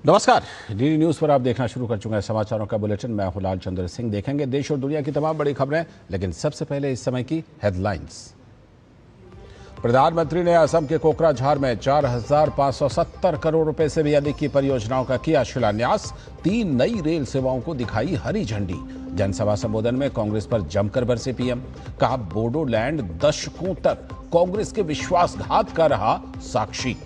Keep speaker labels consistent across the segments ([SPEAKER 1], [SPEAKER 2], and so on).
[SPEAKER 1] नमस्कार, DD news पर आप देखना शुरू कर चुके हैं समाचारों का बुलेटिन। मैं हूं लाल चंद्र सिंह। देखेंगे देश और दुनिया की तमाम बड़ी खबरें, लेकिन सबसे पहले इस समय की हेडलाइंस। प्रधानमंत्री ने असम के कोकराझार में 4,570 करोड़ रुपए से भी अधिक की परियोजनाओं का किया शिलान्यास। 3 नई रेल सेवाओं को दिखाई हरी झंडी। जनसभा संबोधन में कांग्रेस पर जमकर बरसे पीएम। कहा बोडोलैंड दशकों तक कांग्रेस के विश्वासघात का रहा साक्षी।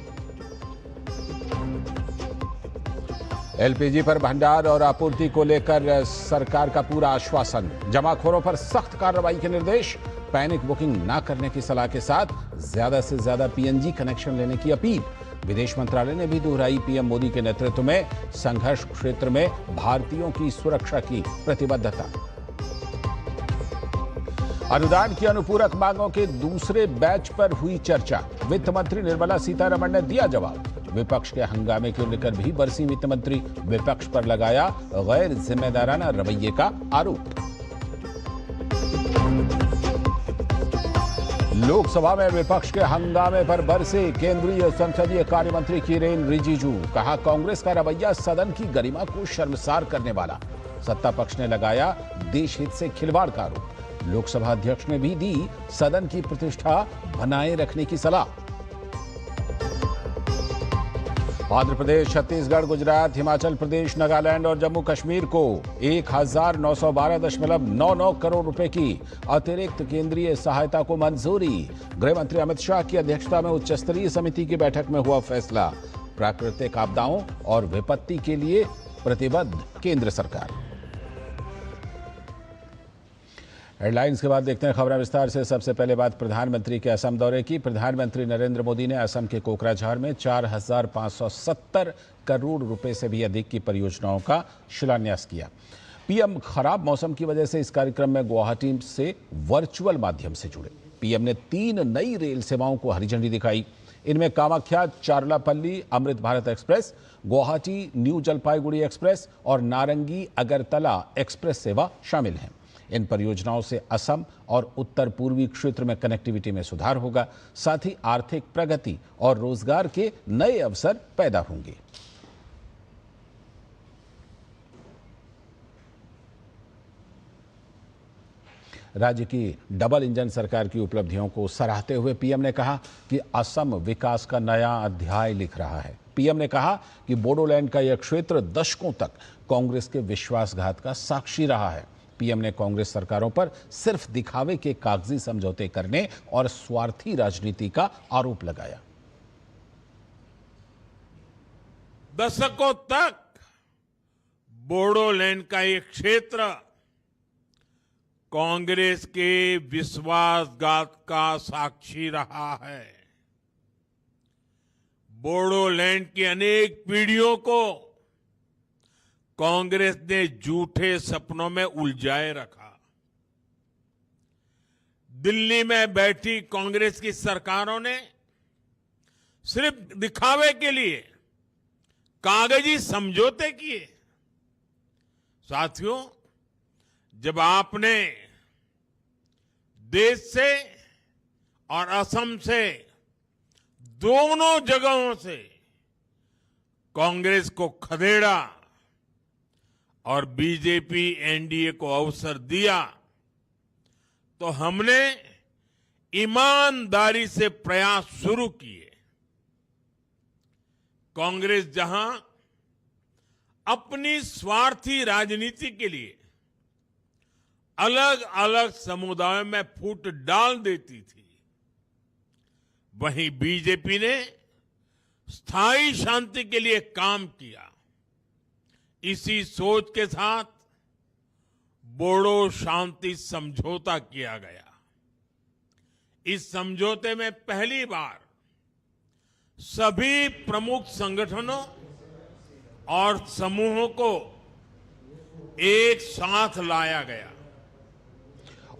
[SPEAKER 1] एलपीजी पर भंडार और आपूर्ति को लेकर सरकार का पूरा आश्वासन। जमाखोरों पर सख्त कार्रवाई के निर्देश। पैनिक बुकिंग न करने की सलाह के साथ ज्यादा से ज्यादा पीएनजी कनेक्शन लेने की अपील। विदेश मंत्रालय ने भी दोहराई पीएम मोदी के नेतृत्व में संघर्ष क्षेत्र में भारतीयों की सुरक्षा की प्रतिबद्धता। अनुदान की अनुपूरक मांगों के दूसरे बैच पर हुई चर्चा। वित्त मंत्री निर्मला सीतारमण ने दिया जवाब। विपक्ष के हंगामे को लेकर भी बरसी वित्त मंत्री। विपक्ष पर लगाया गैर जिम्मेदाराना रवैये का आरोप। लोकसभा में विपक्ष के हंगामे पर बरसे केंद्रीय संसदीय कार्य मंत्री किरेन रिजिजू। कहा कांग्रेस का रवैया सदन की गरिमा को शर्मसार करने वाला। सत्ता पक्ष ने लगाया देश हित से खिलवाड़ का आरोप। लोकसभा अध्यक्ष ने भी दी सदन की प्रतिष्ठा बनाए रखने की सलाह। आंध्र प्रदेश, छत्तीसगढ़, गुजरात, हिमाचल प्रदेश, नागालैंड और जम्मू कश्मीर को 1,912.99 करोड़ रुपए की अतिरिक्त केंद्रीय सहायता को मंजूरी। गृह मंत्री अमित शाह की अध्यक्षता में उच्च स्तरीय समिति की बैठक में हुआ फैसला। प्राकृतिक आपदाओं और विपत्ति के लिए प्रतिबद्ध केंद्र सरकार। हेडलाइंस के बाद देखते हैं खबरें विस्तार से। सबसे पहले बात प्रधानमंत्री के असम दौरे की। प्रधानमंत्री नरेंद्र मोदी ने असम के कोकराझार में 4,570 करोड़ रुपए से भी अधिक की परियोजनाओं का शिलान्यास किया। पीएम खराब मौसम की वजह से इस कार्यक्रम में गुवाहाटी से वर्चुअल माध्यम से जुड़े। पीएम ने 3 नई रेल सेवाओं को हरी झंडी दिखाई। इनमें Kamakhya Charlapalli Amrit Bharat express, Guwahati new Jalpaiguri express और नारंगी अगरतला एक्सप्रेस सेवा शामिल हैं। इन परियोजनाओं से असम और उत्तर पूर्वी क्षेत्र में कनेक्टिविटी में सुधार होगा, साथ ही आर्थिक प्रगति और रोजगार के नए अवसर पैदा होंगे। राज्य की डबल इंजन सरकार की उपलब्धियों को सराहते हुए पीएम ने कहा कि असम विकास का नया अध्याय लिख रहा है। पीएम ने कहा कि बोडोलैंड का यह क्षेत्र दशकों तक कांग्रेस के विश्वासघात का साक्षी रहा है। पीएम ने कांग्रेस सरकारों पर सिर्फ दिखावे के कागजी समझौते करने और स्वार्थी राजनीति का आरोप लगाया।
[SPEAKER 2] दशकों तक बोडोलैंड का ये क्षेत्र कांग्रेस के विश्वासघात का साक्षी रहा है। बोडोलैंड की अनेक पीढ़ियों को कांग्रेस ने झूठे सपनों में उलझाए रखा। दिल्ली में बैठी कांग्रेस की सरकारों ने सिर्फ दिखावे के लिए कागजी समझौते किए। साथियों, जब आपने देश से और असम से दोनों जगहों से कांग्रेस को खदेड़ा और बीजेपी एनडीए को अवसर दिया, तो हमने ईमानदारी से प्रयास शुरू किए। कांग्रेस जहां अपनी स्वार्थी राजनीति के लिए अलग अलग समुदायों में फूट डाल देती थी, वहीं बीजेपी ने स्थायी शांति के लिए काम किया। इसी सोच के साथ बोडो शांति समझौता किया गया। इस समझौते में पहली बार सभी प्रमुख संगठनों और समूहों को एक साथ लाया गया।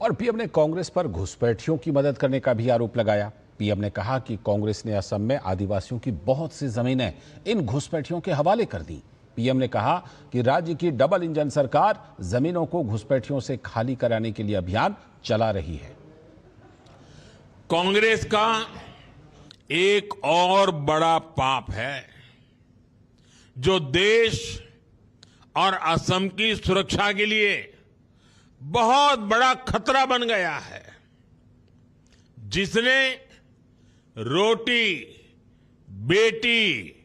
[SPEAKER 1] और पीएम ने कांग्रेस पर घुसपैठियों की मदद करने का भी आरोप लगाया। पीएम ने कहा कि कांग्रेस ने असम में आदिवासियों की बहुत सी जमीनें इन घुसपैठियों के हवाले कर दी। पीएम ने कहा कि राज्य की डबल इंजन सरकार जमीनों को घुसपैठियों से खाली कराने के लिए अभियान चला रही है।
[SPEAKER 2] कांग्रेस का एक और बड़ा पाप है जो देश और असम की सुरक्षा के लिए बहुत बड़ा खतरा बन गया है, जिसने रोटी, बेटी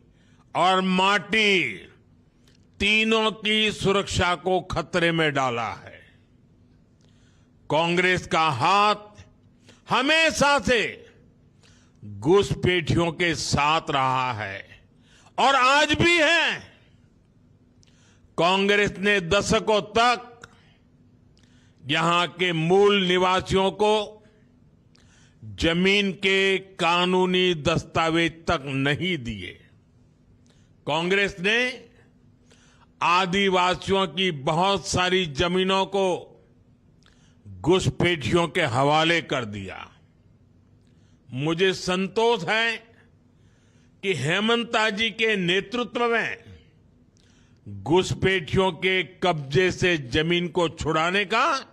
[SPEAKER 2] और माटी तीनों की सुरक्षा को खतरे में डाला है। कांग्रेस का हाथ हमेशा से घुसपैठियों के साथ रहा है और आज भी है। कांग्रेस ने दशकों तक यहां के मूल निवासियों को जमीन के कानूनी दस्तावेज तक नहीं दिए। कांग्रेस ने आदिवासियों की बहुत सारी जमीनों को घुसपैठियों के हवाले कर दिया। मुझे संतोष है कि हेमंता जी के नेतृत्व में घुसपैठियों के कब्जे से जमीन को छुड़ाने का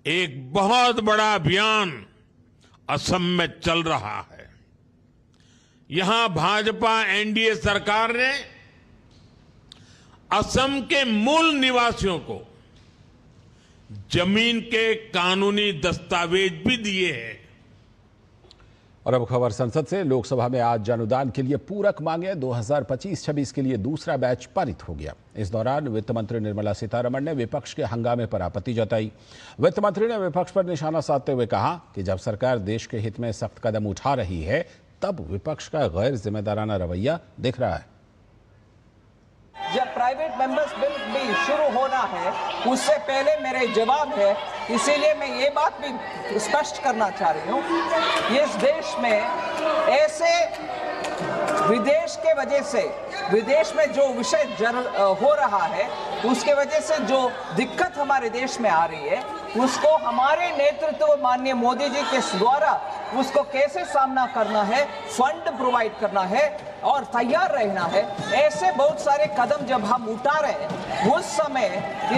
[SPEAKER 2] एक बहुत बड़ा अभियान असम में चल रहा है। यहां भाजपा एनडीए सरकार ने असम के मूल निवासियों को जमीन के कानूनी दस्तावेज भी दिए हैं।
[SPEAKER 1] और अब खबर संसद से। लोकसभा में आज अनुदान के लिए पूरक मांगे 2025-26 के लिए दूसरा बैच पारित हो गया। इस दौरान वित्त मंत्री निर्मला सीतारमण ने विपक्ष के हंगामे पर आपत्ति जताई। वित्त मंत्री ने विपक्ष पर निशाना साधते हुए कहा कि जब सरकार देश के हित में सख्त कदम उठा रही है, तब विपक्ष का गैर जिम्मेदाराना रवैया दिख रहा है।
[SPEAKER 3] जब प्राइवेट मेंबर्स बिल भी शुरू होना है, उससे पहले मेरे जवाब है, इसीलिए मैं ये बात भी स्पष्ट करना चाह रही हूँ। इस देश में ऐसे विदेश के वजह से, विदेश में जो विषय हो रहा है, उसके वजह से जो दिक्कत हमारे देश में आ रही है, उसको हमारे नेतृत्व माननीय मोदी जी के द्वारा उसको कैसे सामना करना है, फंड प्रोवाइड करना है और तैयार रहना है। ऐसे बहुत सारे कदम जब हम उठा रहे हैं, उस समय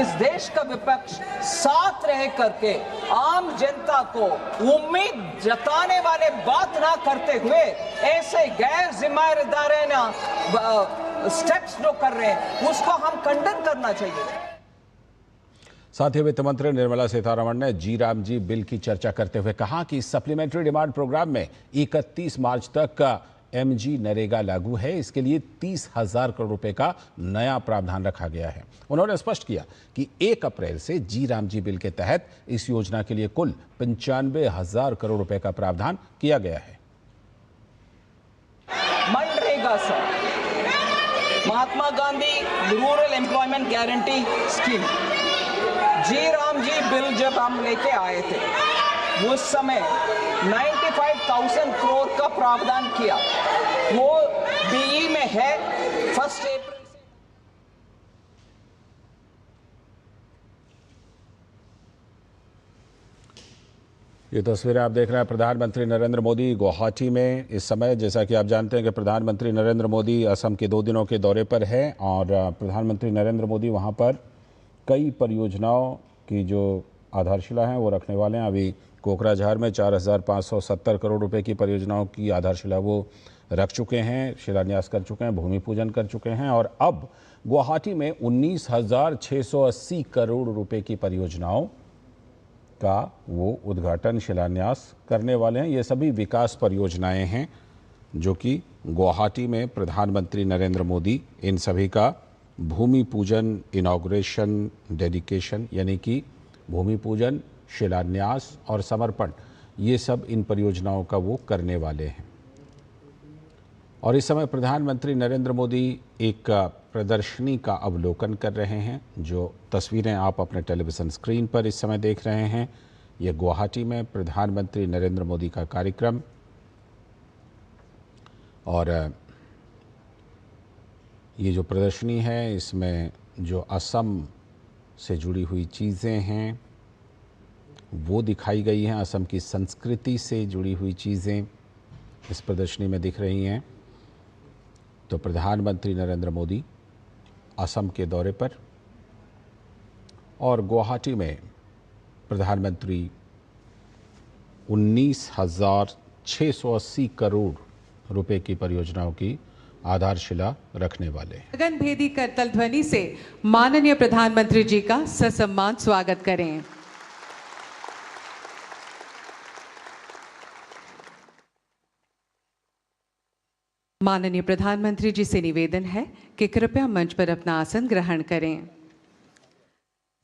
[SPEAKER 3] इस देश का विपक्ष साथ रह करके आम जनता को उम्मीद जताने वाले बात ना करते हुए ऐसे गैर जिम्मेदाराना स्टेप्स जो कर रहे हैं, उसको हम खंडन करना चाहिए।
[SPEAKER 1] साथ ही वित्त मंत्री निर्मला सीतारमण ने जी राम जी बिल की चर्चा करते हुए कहा कि सप्लीमेंट्री डिमांड प्रोग्राम में 31 मार्च तक का एमजी नरेगा लागू है। इसके लिए 30,000 करोड़ रुपए का नया प्रावधान रखा गया है। उन्होंने स्पष्ट किया कि 1 अप्रैल से जी राम जी बिल के तहत इस योजना के लिए कुल 95,000 करोड़ रुपए का प्रावधान किया गया है।
[SPEAKER 3] MNREGA sir, Mahatma Gandhi rural employment guarantee scheme, G RAM G bill जब हम लेके आए थे, उस समय 95,000 करोड़ का प्रावधान किया। वो बीई में है 1 अप्रैल से।
[SPEAKER 1] ये तस्वीरें आप देख रहे हैं प्रधानमंत्री नरेंद्र मोदी गुवाहाटी में इस समय। जैसा कि आप जानते हैं कि प्रधानमंत्री नरेंद्र मोदी असम के 2 दिनों के दौरे पर हैं और प्रधानमंत्री नरेंद्र मोदी वहां पर कई परियोजनाओं की जो आधारशिला हैं वो रखने वाले हैं। अभी कोकराझार में 4,570 करोड़ रुपए की परियोजनाओं की आधारशिला वो रख चुके हैं, शिलान्यास कर चुके हैं, भूमि पूजन कर चुके हैं और अब गुवाहाटी में 19,680 करोड़ रुपए की परियोजनाओं का वो उद्घाटन, शिलान्यास करने वाले हैं। ये सभी विकास परियोजनाएं हैं जो कि गुवाहाटी में प्रधानमंत्री नरेंद्र मोदी इन सभी का भूमि पूजन, इनॉग्रेशन, डेडिकेशन यानी कि भूमि पूजन, शिलान्यास और समर्पण, ये सब इन परियोजनाओं का वो करने वाले हैं। और इस समय प्रधानमंत्री नरेंद्र मोदी एक प्रदर्शनी का अवलोकन कर रहे हैं। जो तस्वीरें आप अपने टेलीविज़न स्क्रीन पर इस समय देख रहे हैं, ये गुवाहाटी में प्रधानमंत्री नरेंद्र मोदी का कार्यक्रम। और ये जो प्रदर्शनी है, इसमें जो असम से जुड़ी हुई चीज़ें हैं वो दिखाई गई हैं। असम की संस्कृति से जुड़ी हुई चीज़ें इस प्रदर्शनी में दिख रही हैं। तो प्रधानमंत्री नरेंद्र मोदी असम के दौरे पर और गुवाहाटी में प्रधानमंत्री 19,680 करोड़ रुपए की परियोजनाओं की आधारशिला रखने वाले हैं।
[SPEAKER 4] गगनभेदी करतल ध्वनि से माननीय प्रधानमंत्री जी का ससम्मान स्वागत करें। माननीय प्रधानमंत्री जी से निवेदन है कि कृपया मंच पर अपना आसन ग्रहण करें।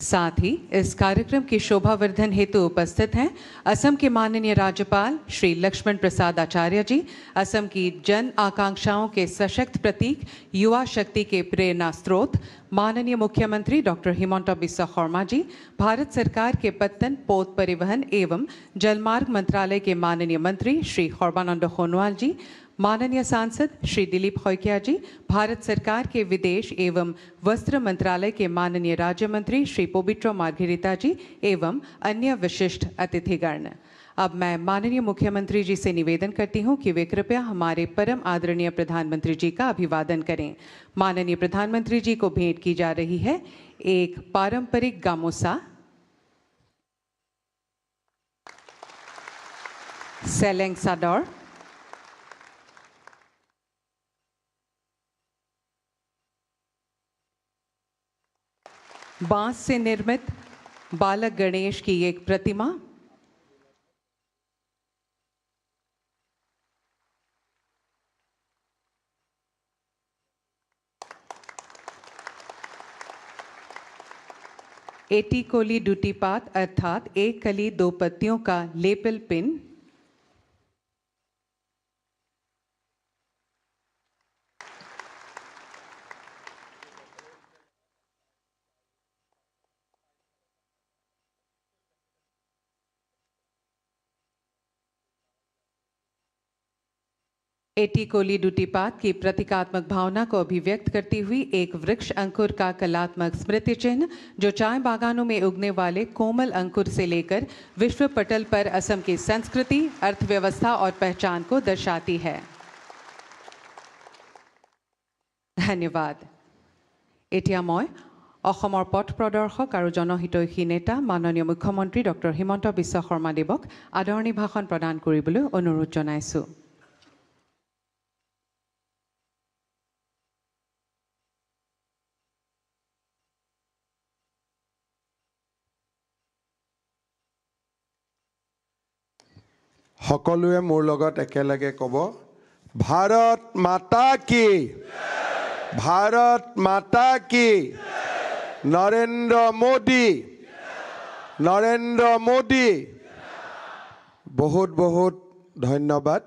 [SPEAKER 4] साथ ही इस कार्यक्रम की शोभावर्धन हेतु उपस्थित हैं असम के माननीय राज्यपाल श्री लक्ष्मण प्रसाद आचार्य जी, असम की जन आकांक्षाओं के सशक्त प्रतीक, युवा शक्ति के प्रेरणा स्रोत माननीय मुख्यमंत्री डॉक्टर हिमंता बिस्वा शर्मा जी, भारत सरकार के पत्तन, पोत परिवहन एवं जलमार्ग मंत्रालय के माननीय मंत्री श्री सर्बानंद सोनोवाल जी, माननीय सांसद श्री दिलीप खैकिया जी, भारत सरकार के विदेश एवं वस्त्र मंत्रालय के माननीय राज्य मंत्री श्री पोबिट्रो मार्घेरिटा जी एवं अन्य विशिष्ट अतिथिगण। अब मैं माननीय मुख्यमंत्री जी से निवेदन करती हूं कि वे कृपया हमारे परम आदरणीय प्रधानमंत्री जी का अभिवादन करें। माननीय प्रधानमंत्री जी को भेंट की जा रही है एक पारंपरिक गामोसा, सेलेंग सादर, बांस से निर्मित बालक गणेश की एक प्रतिमा, एटी कोली डूटीपात अर्थात एक कली दो पत्तियों का लेपल पिन, एटी कोली डूटीपात की प्रतीकात्मक भावना को अभिव्यक्त करती हुई एक वृक्ष अंकुर का कलात्मक स्मृति चिन्ह, जो चाय बागानों में उगने वाले कोमल अंकुर से लेकर विश्व पटल पर असम की संस्कृति, अर्थव्यवस्था और पहचान को दर्शाती है। धन्यवाद। एटिया मैं অসমৰ পথ প্ৰদৰ্শক আৰু জনহিতৈষী নেতা মাননীয় মুখ্যমন্ত্ৰী ডক্টৰ হিমন্ত বিশ্ব শৰ্মা দেৱক আদৰণি ভাষণ প্ৰদান কৰিবলৈ অনুৰোধ জনাইছোঁ।
[SPEAKER 5] সকলোৱে মোৰ লগত একেলগে ক'ব, ভাৰত মাতা কি, ভাৰত মাতা কি, নৰেন্দ্ৰ মোদী, নৰেন্দ্ৰ মোদী। বহুত বহুত ধন্যবাদ।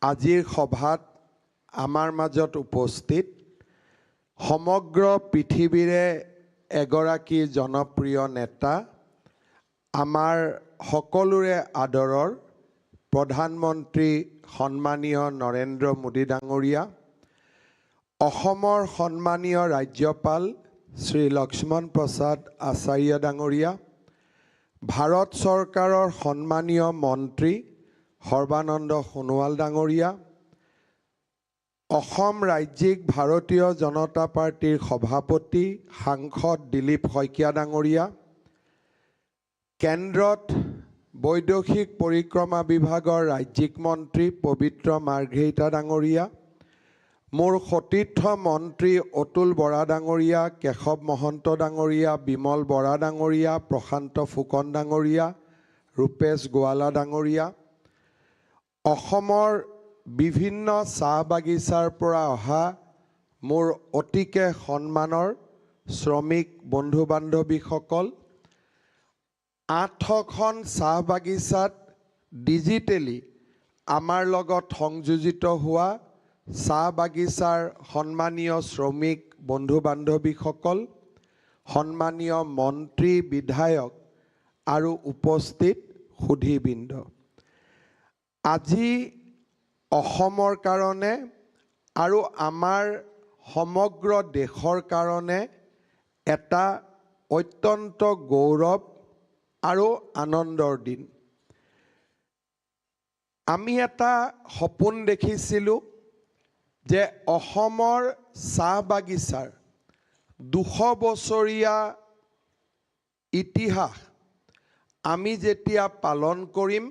[SPEAKER 5] আজিৰ সভাত আমাৰ মাজত উপস্থিত সমগ্ৰ পৃথিৱীৰে এগৰাকী জনপ্ৰিয় নেতা, আমাৰ সকলোৰে আদৰৰ প্ৰধানমন্ত্ৰী সন্মানীয় নৰেন্দ্ৰ মোদী ডাঙৰীয়া, অসমৰ সন্মানীয় ৰাজ্যপাল শ্ৰী লক্ষ্মণ প্ৰসাদ আচাৰ্য ডাঙৰীয়া, ভাৰত চৰকাৰৰ সন্মানীয় মন্ত্ৰী সৰ্বানন্দ সোণোৱাল ডাঙৰীয়া, অসম ৰাজ্যিক ভাৰতীয় জনতা পাৰ্টিৰ সভাপতি সাংসদ দিলীপ শইকীয়া ডাঙৰীয়া, কেন্দ্ৰত বৈদেশিক পৰিক্ৰমা বিভাগৰ ৰাজ্যিক মন্ত্ৰী পবিত্ৰ মাৰ্ঘেৰিটা ডাঙৰীয়া, মোৰ সতীৰ্থ মন্ত্ৰী অতুল বৰা ডাঙৰীয়া, কেশৱ মহন্ত ডাঙৰীয়া, বিমল বৰা ডাঙৰীয়া, প্ৰশান্ত ফুকন ডাঙৰীয়া, ৰূপেশ গোৱালা ডাঙৰীয়া, অসমৰ বিভিন্ন চাহ বাগিচাৰ পৰা অহা মোৰ অতিকে সন্মানৰ শ্ৰমিক বন্ধু বান্ধৱীসকল, 8খন চাহ বাগিচাত ডিজিটেলি আমাৰ লগত সংযোজিত হোৱা চাহ বাগিচাৰ সন্মানীয় শ্ৰমিক বন্ধু বান্ধৱীসকল, সন্মানীয় মন্ত্ৰী বিধায়ক আৰু উপস্থিত সুধীবৃন্দ, আজি অসমৰ কাৰণে আৰু আমাৰ সমগ্ৰ দেশৰ কাৰণে এটা অত্যন্ত গৌৰৱ আৰু আনন্দৰ দিন। আমি এটা সপোন দেখিছিলোঁ যে অসমৰ চাহ বাগিচাৰ 200 বছৰীয়া ইতিহাস আমি যেতিয়া পালন কৰিম,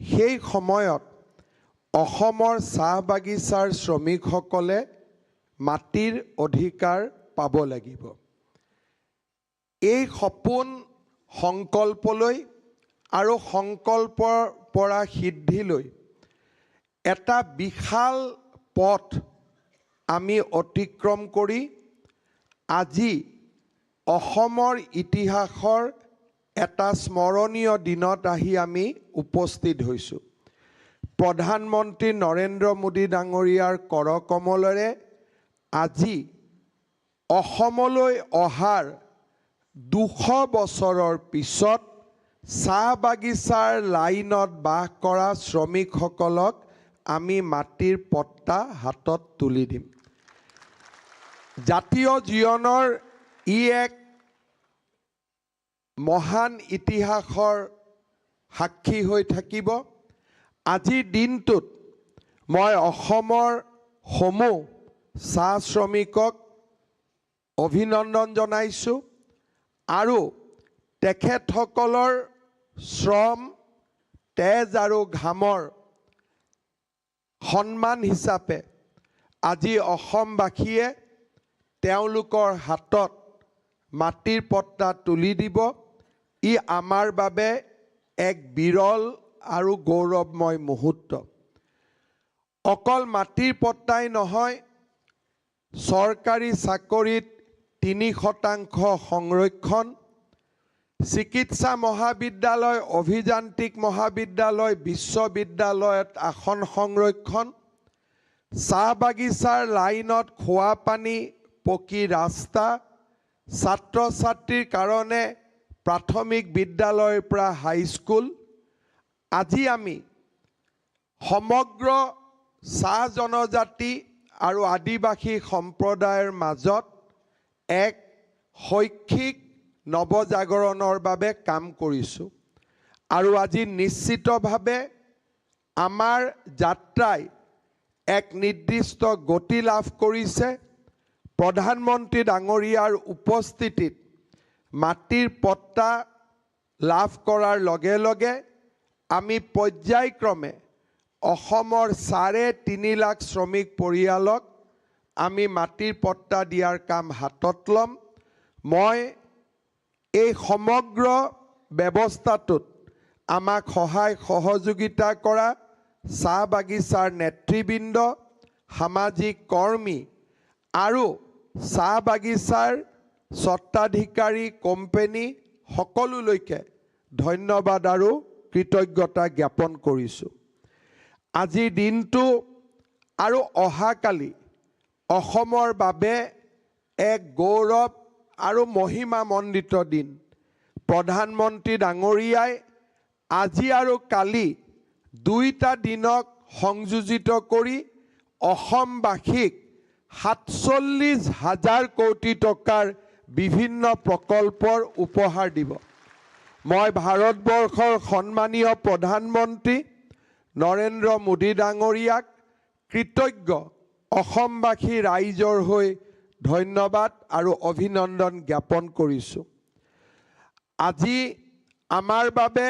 [SPEAKER 5] সেই সময়ত অসমৰ চাহ বাগিচাৰ শ্ৰমিকসকলে মাটিৰ অধিকাৰ পাব লাগিব। এই সপোন সংকল্পলৈ আৰু সংকল্পৰ পৰা সিদ্ধিলৈ এটা বিশাল পথ আমি অতিক্ৰম কৰি আজি অসমৰ ইতিহাসৰ এটা স্মৰণীয় দিনত আহি আমি উপস্থিত হৈছোঁ। প্ৰধানমন্ত্ৰী নৰেন্দ্ৰ মোদী ডাঙৰীয়াৰ কৰকমলেৰে আজি অসমলৈ অহাৰ 200 বছৰৰ পিছত চাহ বাগিচাৰ লাইনত বাস কৰা শ্ৰমিকসকলক আমি মাটিৰ পট্টা হাতত তুলি দিম। জাতীয় জীৱনৰ ই এক মহান ইতিহাসৰ সাক্ষী হৈ থাকিব। আজিৰ দিনটোত মই অসমৰ সমূহ চাহ শ্ৰমিকক অভিনন্দন জনাইছোঁ আৰু তেখেতসকলৰ শ্ৰম, তেজ আৰু ঘামৰ সন্মান হিচাপে আজি অসমবাসীয়ে তেওঁলোকৰ হাতত মাটিৰ পট্টা তুলি দিব। ই আমাৰ বাবে এক বিৰল আৰু গৌৰৱময় মুহূৰ্ত। অকল মাটিৰ পট্টাই নহয়, চৰকাৰী চাকৰিত 3% সংৰক্ষণ, চিকিৎসা মহাবিদ্যালয়, অভিযান্ত্ৰিক মহাবিদ্যালয়, বিশ্ববিদ্যালয়ত আসন সংৰক্ষণ, চাহ বাগিচাৰ লাইনত খোৱা পানী, পকী ৰাস্তা, ছাত্ৰ ছাত্ৰীৰ কাৰণে প্ৰাথমিক বিদ্যালয়ৰ পৰা হাইস্কুল। আজি আমি সমগ্ৰ চাহ জনজাতি আৰু আদিবাসী সম্প্ৰদায়ৰ মাজত এক শৈক্ষিক নৱজাগৰণৰ বাবে কাম কৰিছোঁ আৰু আজি নিশ্চিতভাৱে আমাৰ যাত্ৰাই এক নিৰ্দিষ্ট গতি লাভ কৰিছে। প্ৰধানমন্ত্ৰী ডাঙৰীয়াৰ উপস্থিতিত মাটিৰ পট্টা লাভ কৰাৰ লগে লগে আমি পৰ্যায়ক্ৰমে অসমৰ 3.5 লাখ শ্ৰমিক পৰিয়ালক আমি মাটিৰ পট্টা দিয়াৰ কাম হাতত ল'ম। মই এই সমগ্ৰ ব্যৱস্থাটোত আমাক সহায় সহযোগিতা কৰা চাহ বাগিচাৰ নেতৃবৃন্দ, সামাজিক কৰ্মী আৰু চাহ বাগিচাৰ স্বত্বাধিকাৰী কোম্পানী সকলোলৈকে ধন্যবাদ আৰু কৃতজ্ঞতা জ্ঞাপন কৰিছোঁ। আজিৰ দিনটো আৰু অহাকালি অসমৰ বাবে এক গৌৰৱ আৰু মহিমামণ্ডিত দিন। প্ৰধানমন্ত্ৰী ডাঙৰীয়াই আজি আৰু কালি দুইটা দিনক সংযোজিত কৰি অসমবাসীক 47,000 কোটি টকাৰ বিভিন্ন প্ৰকল্পৰ উপহাৰ দিব। মই ভাৰতবৰ্ষৰ সন্মানীয় প্ৰধানমন্ত্ৰী নৰেন্দ্ৰ মোদী ডাঙৰীয়াক কৃতজ্ঞ অসমবাসী ৰাইজৰ হৈ ধন্যবাদ আৰু অভিনন্দন জ্ঞাপন কৰিছোঁ। আজি আমাৰ বাবে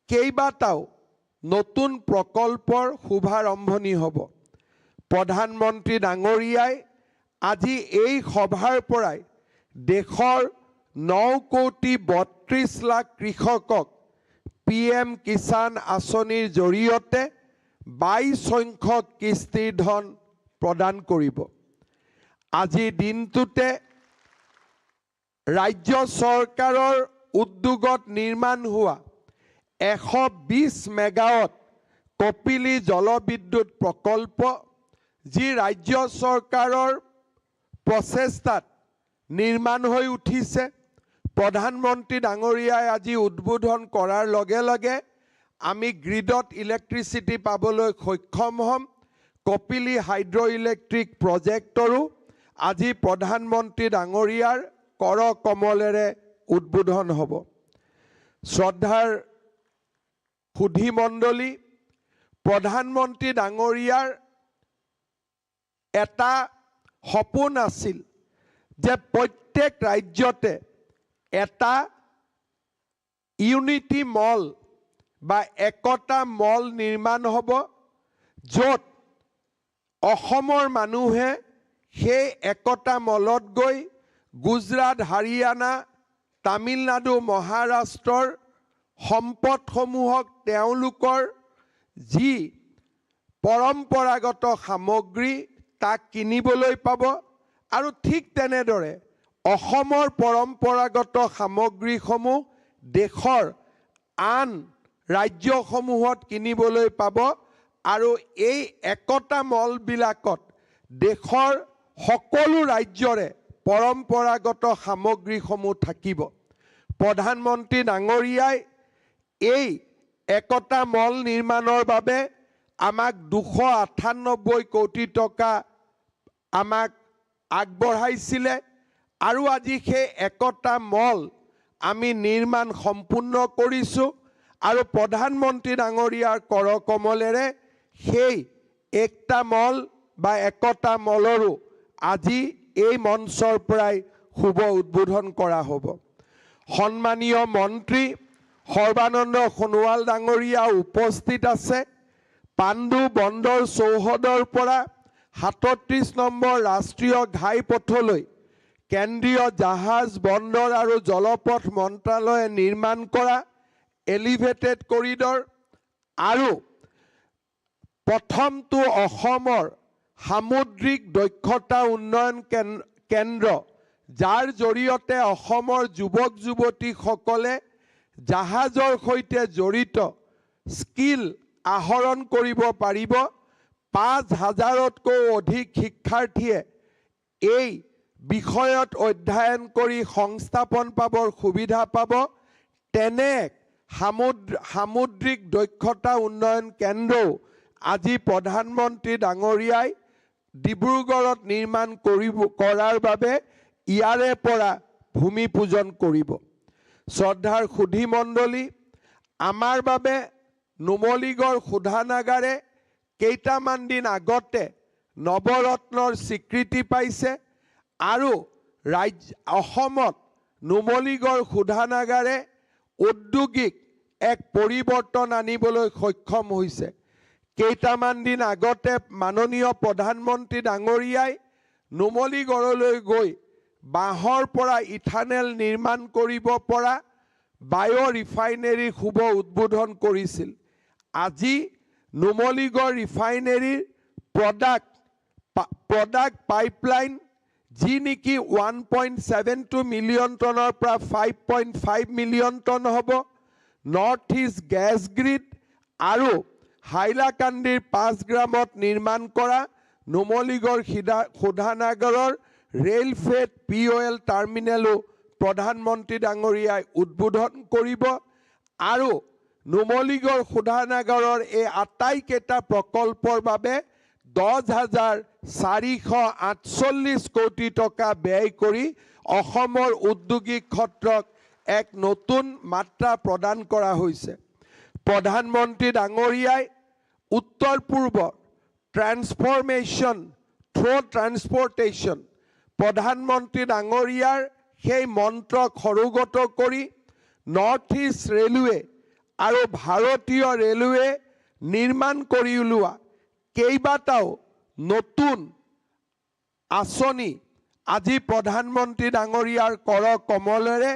[SPEAKER 5] কেইবাটাও নতুন প্ৰকল্পৰ শুভাৰম্ভণি হ'ব। প্ৰধানমন্ত্ৰী ডাঙৰীয়াই আজি এই সভাৰ পৰাই দেশৰ 9,32 লাখ কৃষকক PM কিষাণ আঁচনিৰ জৰিয়তে 22 সংখ্যক কিস্তিৰ ধন প্ৰদান কৰিব। আজিৰ দিনটোতে ৰাজ্য চৰকাৰৰ উদ্যোগত নিৰ্মাণ হোৱা 120 মেগাৱাট কপিলী জলবিদ্যুৎ প্ৰকল্প, যি ৰাজ্য চৰকাৰৰ প্ৰচেষ্টাত নিৰ্মাণ হৈ উঠিছে। প্ৰধানমন্ত্ৰী ডাঙৰীয়াই আজি উদ্বোধন কৰাৰ লগে লগে আমি গ্ৰিডত ইলেক্ট্ৰিচিটি পাবলৈ সক্ষম হ'ম। কপিলী হাইড্ৰ ইলেক্ট্ৰিক প্ৰজেক্টৰো আজি প্ৰধানমন্ত্ৰী ডাঙৰীয়াৰ কৰকমলেৰে উদ্বোধন হ'ব। শ্ৰদ্ধাৰ সুধীমণ্ডলী, প্ৰধানমন্ত্ৰী ডাঙৰীয়াৰ এটা সপোন আছিল যে প্ৰত্যেক ৰাজ্যতে এটা ইউনিটি মল বা একতা মল নিৰ্মাণ হ'ব, য'ত অসমৰ মানুহে সেই একতা মলত গৈ গুজৰাট, হাৰিয়ানা, তামিলনাডু, মহাৰাষ্ট্ৰৰ সম্পদসমূহক তেওঁলোকৰ যি পৰম্পৰাগত সামগ্ৰী তাক কিনিবলৈ পাব আৰু ঠিক তেনেদৰে অসমৰ পৰম্পৰাগত সামগ্ৰীসমূহ দেশৰ আন ৰাজ্যসমূহত কিনিবলৈ পাব আৰু এই একতা মলবিলাকত দেশৰ সকলো ৰাজ্যৰে পৰম্পৰাগত সামগ্ৰীসমূহ থাকিব। প্ৰধানমন্ত্ৰী ডাঙৰীয়াই এই একতা মল নিৰ্মাণৰ বাবে আমাক 298 কোটি টকা আমাক আগবঢ়াইছিলে আৰু আজি সেই একতা মল আমি নিৰ্মাণ সম্পূৰ্ণ কৰিছোঁ আৰু প্ৰধানমন্ত্ৰী ডাঙৰীয়াৰ কৰকমলেৰে সেই একতা মল বা একতা মলৰো আজি এই মঞ্চৰ পৰাই শুভ উদ্বোধন কৰা হ'ব। সন্মানীয় মন্ত্ৰী সৰ্বানন্দ সোণোৱাল ডাঙৰীয়া উপস্থিত আছে। পাণ্ডু বন্দৰ চৌহদৰ পৰা 37 নম্বৰ ৰাষ্ট্ৰীয় ঘাইপথলৈ কেন্দ্ৰীয় জাহাজ বন্দৰ আৰু জলপথ মন্ত্ৰালয়ে নিৰ্মাণ কৰা এলিভেটেড কৰিডৰ আৰু প্ৰথমটো অসমৰ সামুদ্ৰিক দক্ষতা উন্নয়ন কেন্দ্ৰ, যাৰ জৰিয়তে অসমৰ যুৱক যুৱতীসকলে জাহাজৰ সৈতে জড়িত স্কিল আহৰণ কৰিব পাৰিব। 5,000তকৈ অধিক শিক্ষাৰ্থীয়ে এই বিষয়ত অধ্যয়ন কৰি সংস্থাপন পাবৰ সুবিধা পাব। তেনে সামুদ্ৰিক দক্ষতা উন্নয়ন কেন্দ্ৰও আজি প্ৰধানমন্ত্ৰী ডাঙৰীয়াই ডিব্ৰুগড়ত নিৰ্মাণ কৰাৰ বাবে ইয়াৰে পৰা ভূমি পূজন কৰিব। শ্ৰদ্ধাৰ সুধী মণ্ডলী, আমাৰ বাবে নুমলীগড় শোধানাগাৰে কেইটামান দিন আগতে নৱৰত্নৰ স্বীকৃতি পাইছে আৰু অসমত নুমলীগড় শোধানাগাৰে ঔদ্যোগিক এক পৰিৱৰ্তন আনিবলৈ সক্ষম হৈছে। কেইটামান দিন আগতে মাননীয় প্ৰধানমন্ত্ৰী ডাঙৰীয়াই নুমলীগড়লৈ গৈ বাঁহৰ পৰা ইথানেল নিৰ্মাণ কৰিব পৰা বায়' ৰিফাইনেৰীৰ শুভ উদ্বোধন কৰিছিল। আজি নুমলীগড় ৰিফাইনেৰীৰ প্ৰডাক্ট পাইপলাইন যি নেকি 1.72 মিলিয়ন টনৰ পৰা 5.5 মিলিয়ন টন হ'ব, নৰ্থ ইষ্ট গেছ গ্ৰিড আৰু হাইলাকান্দিৰ 5 গ্ৰামত নিৰ্মাণ কৰা নুমলীগড় শোধানাগাৰৰ ৰেল ফ্ৰেট POL টাৰ্মিনেলো প্ৰধানমন্ত্ৰী ডাঙৰীয়াই উদ্বোধন কৰিব আৰু নুমলীগড় শোধানাগাৰৰ এই আটাইকেইটা প্ৰকল্পৰ বাবে 10,448 কোটি টকা ব্যয় কৰি অসমৰ ঔদ্যোগিক ক্ষেত্ৰক এক নতুন মাত্ৰা প্ৰদান কৰা হৈছে। প্ৰধানমন্ত্ৰী ডাঙৰীয়াই উত্তৰ পূৰ্বৰ ট্ৰান্সফৰ্মেশ্যন থ্ৰু ট্ৰান্সপৰ্টেশ্যন প্ৰধানমন্ত্ৰী ডাঙৰীয়াৰ সেই মন্ত্ৰক সৰুগত কৰি নৰ্থ ইষ্ট ৰেলৱে আৰু ভাৰতীয় ৰেলৱে নিৰ্মাণ কৰি উলিওৱা কেইবাটাও নতুন আঁচনি আজি প্ৰধানমন্ত্ৰী ডাঙৰীয়াৰ কৰকমলেৰে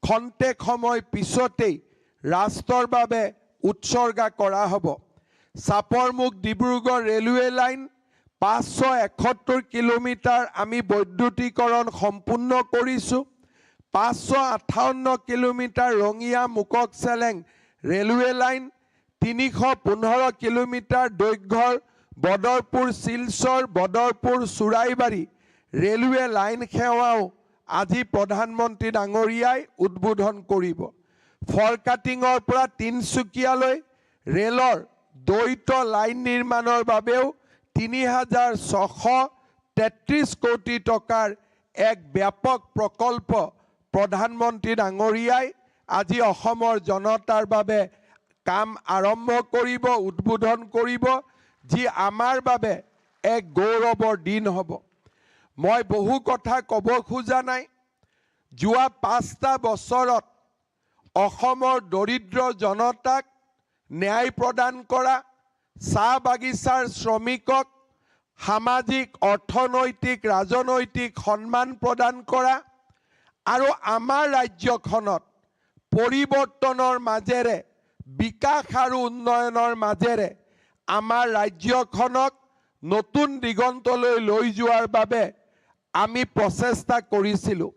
[SPEAKER 5] খন্তেক সময় পিছতেই ৰাষ্ট্ৰৰ বাবে উৎসৰ্গা কৰা হ'ব। Chaparmukh Dibrugarh railway line 571 kilometre আমি বৈদ্যুতিকৰণ সম্পূৰ্ণ কৰিছোঁ। 558 কিলোমিটাৰ ৰঙিয়া মুকক চেলেং ৰেলৱে লাইন, 315 কিলোমিটাৰ দৈৰ্ঘ্যৰ বদৰপুৰ শিলচৰ বদৰপুৰ চুৰাইবাৰী ৰেলৱে লাইন সেৱাও আজি প্ৰধানমন্ত্ৰী ডাঙৰীয়াই উদ্বোধন কৰিব। ফৰকাটিঙৰ পৰা তিনিচুকীয়ালৈ ৰেলৰ দ্বৈত লাইন নিৰ্মাণৰ বাবেও 3,633 কোটি টকাৰ এক ব্যাপক প্ৰকল্প প্ৰধানমন্ত্ৰী ডাঙৰীয়াই আজি অসমৰ জনতাৰ বাবে কাম আৰম্ভ কৰিব, উদ্বোধন কৰিব, যি আমাৰ বাবে এক গৌৰৱৰ দিন হ'ব। মই বহু কথা ক'ব খোজা নাই। যোৱা 5টা বছৰত অসমৰ দৰিদ্ৰ জনতাক ন্যায় প্ৰদান কৰা, চাহ বাগিচাৰ শ্ৰমিকক সামাজিক অৰ্থনৈতিক ৰাজনৈতিক সন্মান প্ৰদান কৰা আৰু আমাৰ ৰাজ্যখনত পৰিৱৰ্তনৰ মাজেৰে বিকাশ আৰু উন্নয়নৰ মাজেৰে আমাৰ ৰাজ্যখনক নতুন দিগন্তলৈ লৈ যোৱাৰ বাবে আমি প্ৰচেষ্টা কৰিছিলোঁ।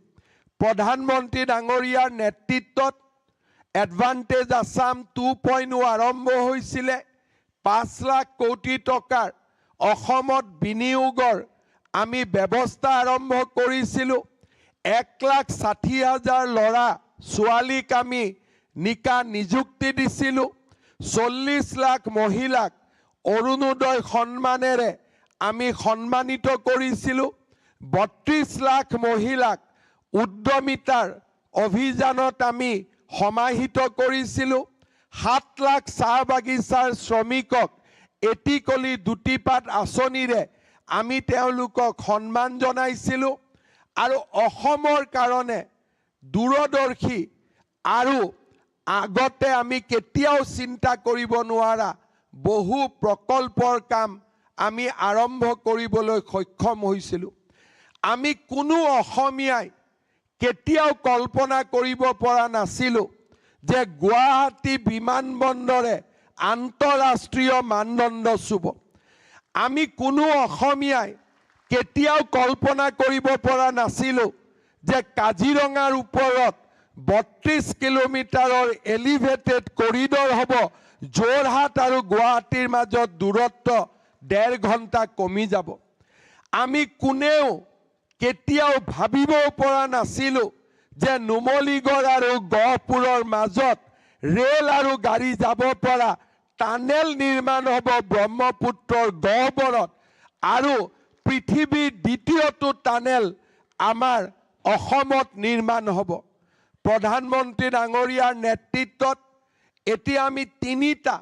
[SPEAKER 5] প্ৰধানমন্ত্ৰী ডাঙৰীয়াৰ নেতৃত্বত এডভান্টেজ আসাম 2.0 আৰম্ভ হৈছিলে। 5 লাখ কোটি টকাৰ অসমত বিনিয়োগৰ আমি ব্যৱস্থা আৰম্ভ কৰিছিলোঁ। 1,60,000 ল'ৰা ছোৱালীক আমি নিকা নিযুক্তি দিছিলোঁ। 40 লাখ মহিলাক অৰুণোদয় সন্মানেৰে আমি সন্মানিত কৰিছিলোঁ। 32 লাখ মহিলাক উদ্যমিতাৰ অভিযানত আমি সমাহিত কৰিছিলোঁ। 7 লাখ চাহ বাগিচাৰ শ্ৰমিকক এটিকলি দুটিপাত আঁচনিৰে আমি তেওঁলোকক সন্মান জনাইছিলোঁ। আৰু অসমৰ কাৰণে দূৰদৰ্শী আৰু আগতে আমি কেতিয়াও চিন্তা কৰিব নোৱাৰা বহু প্ৰকল্পৰ কাম আমি আৰম্ভ কৰিবলৈ সক্ষম হৈছিলোঁ। আমি কোনো অসমীয়াই কেতিয়াও কল্পনা কৰিব পৰা নাছিলোঁ যে গুৱাহাটী বিমানবন্দৰে আন্তঃৰাষ্ট্ৰীয় মানদণ্ড চুব। আমি কোনো অসমীয়াই কেতিয়াও কল্পনা কৰিব পৰা নাছিলোঁ যে কাজিৰঙাৰ ওপৰত 32 কিলোমিটাৰৰ এলিভেটেড কৰিডৰ হ'ব। যোৰহাট আৰু গুৱাহাটীৰ মাজত দূৰত্ব 1.5 ঘণ্টা কমি যাব। আমি কোনেও কেতিয়াও ভাবিবও পৰা নাছিলোঁ যে নুমলীগড় আৰু গহপুৰৰ মাজত ৰেল আৰু গাড়ী যাব পৰা টানেল নিৰ্মাণ হ'ব ব্ৰহ্মপুত্ৰৰ গহ্বৰত আৰু পৃথিৱীৰ দ্বিতীয়টো টানেল আমাৰ অসমত নিৰ্মাণ হ'ব। প্ৰধানমন্ত্ৰী ডাঙৰীয়াৰ নেতৃত্বত এতিয়া আমি 3টা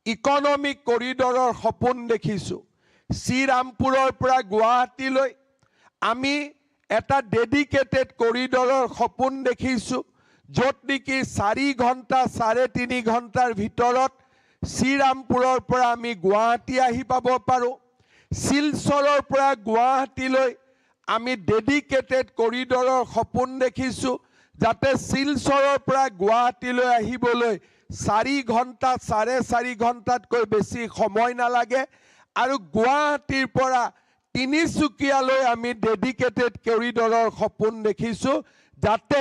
[SPEAKER 5] ইকনমিক কৰিডৰৰ সপোন দেখিছোঁ। শ্ৰীৰামপুৰৰ পৰা গুৱাহাটীলৈ আমি এটা ডেডিকেটেড কৰিডৰৰ সপোন দেখিছোঁ, য'ত নেকি 4 ঘণ্টা 3.5 ঘণ্টাৰ ভিতৰত শ্ৰীৰামপুৰৰ পৰা আমি গুৱাহাটী আহি পাব পাৰোঁ। শিলচৰৰ পৰা গুৱাহাটীলৈ আমি ডেডিকেটেড কৰিডৰৰ সপোন দেখিছোঁ, যাতে শিলচৰৰ পৰা গুৱাহাটীলৈ আহিবলৈ 4 ঘণ্টা 4.5 ঘণ্টাতকৈ বেছি সময় নালাগে। আৰু গুৱাহাটীৰ পৰা তিনিচুকীয়ালৈ আমি ডেডিকেটেড কৰিডৰৰ সপোন দেখিছোঁ, যাতে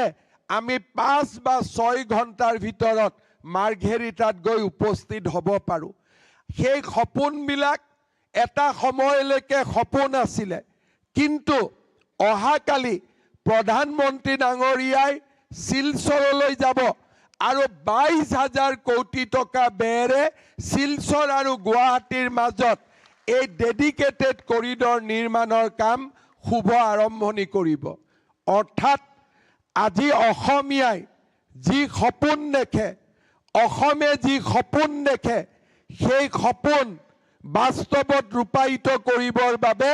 [SPEAKER 5] আমি 5 বা 6 ঘণ্টাৰ ভিতৰত মাৰ্ঘেৰিটাত গৈ উপস্থিত হ'ব পাৰোঁ। সেই সপোনবিলাক এটা সময়লৈকে সপোন আছিলে, কিন্তু অহাকালি প্ৰধানমন্ত্ৰী ডাঙৰীয়াই শিলচৰলৈ যাব আৰু 22,000 কোটি টকা ব্যয়েৰে শিলচৰ আৰু গুৱাহাটীৰ মাজত এই ডেডিকেটেড কৰিডৰ নিৰ্মাণৰ কাম শুভ আৰম্ভণি কৰিব। অৰ্থাৎ আজি অসমীয়াই যি সপোন দেখে, অসমে যি সপোন দেখে, সেই সপোন বাস্তৱত ৰূপায়িত কৰিবৰ বাবে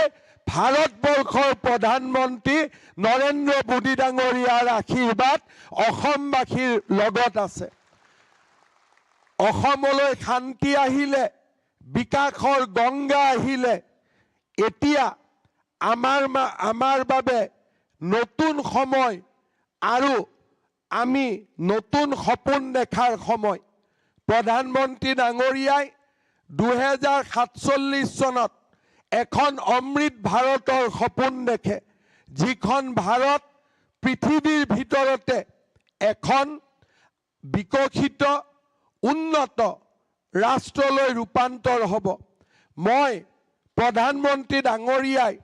[SPEAKER 5] ভাৰতবৰ্ষৰ প্ৰধানমন্ত্ৰী নৰেন্দ্ৰ মোদী ডাঙৰীয়াৰ আশীৰ্বাদ অসমবাসীৰ লগত আছে। অসমলৈ শান্তি আহিলে, বিকাশৰ গংগা আহিলে, এতিয়া আমাৰ বাবে নতুন সময় আৰু আমি নতুন সপোন দেখাৰ সময়। প্ৰধানমন্ত্ৰী ডাঙৰীয়াই 2047 চনত এখন অমৃত ভাৰতৰ সপোন দেখে, যিখন ভাৰত পৃথিৱীৰ ভিতৰতে এখন বিকশিত উন্নত ৰাষ্ট্ৰলৈ ৰূপান্তৰ হ'ব। মই প্ৰধানমন্ত্ৰী ডাঙৰীয়াই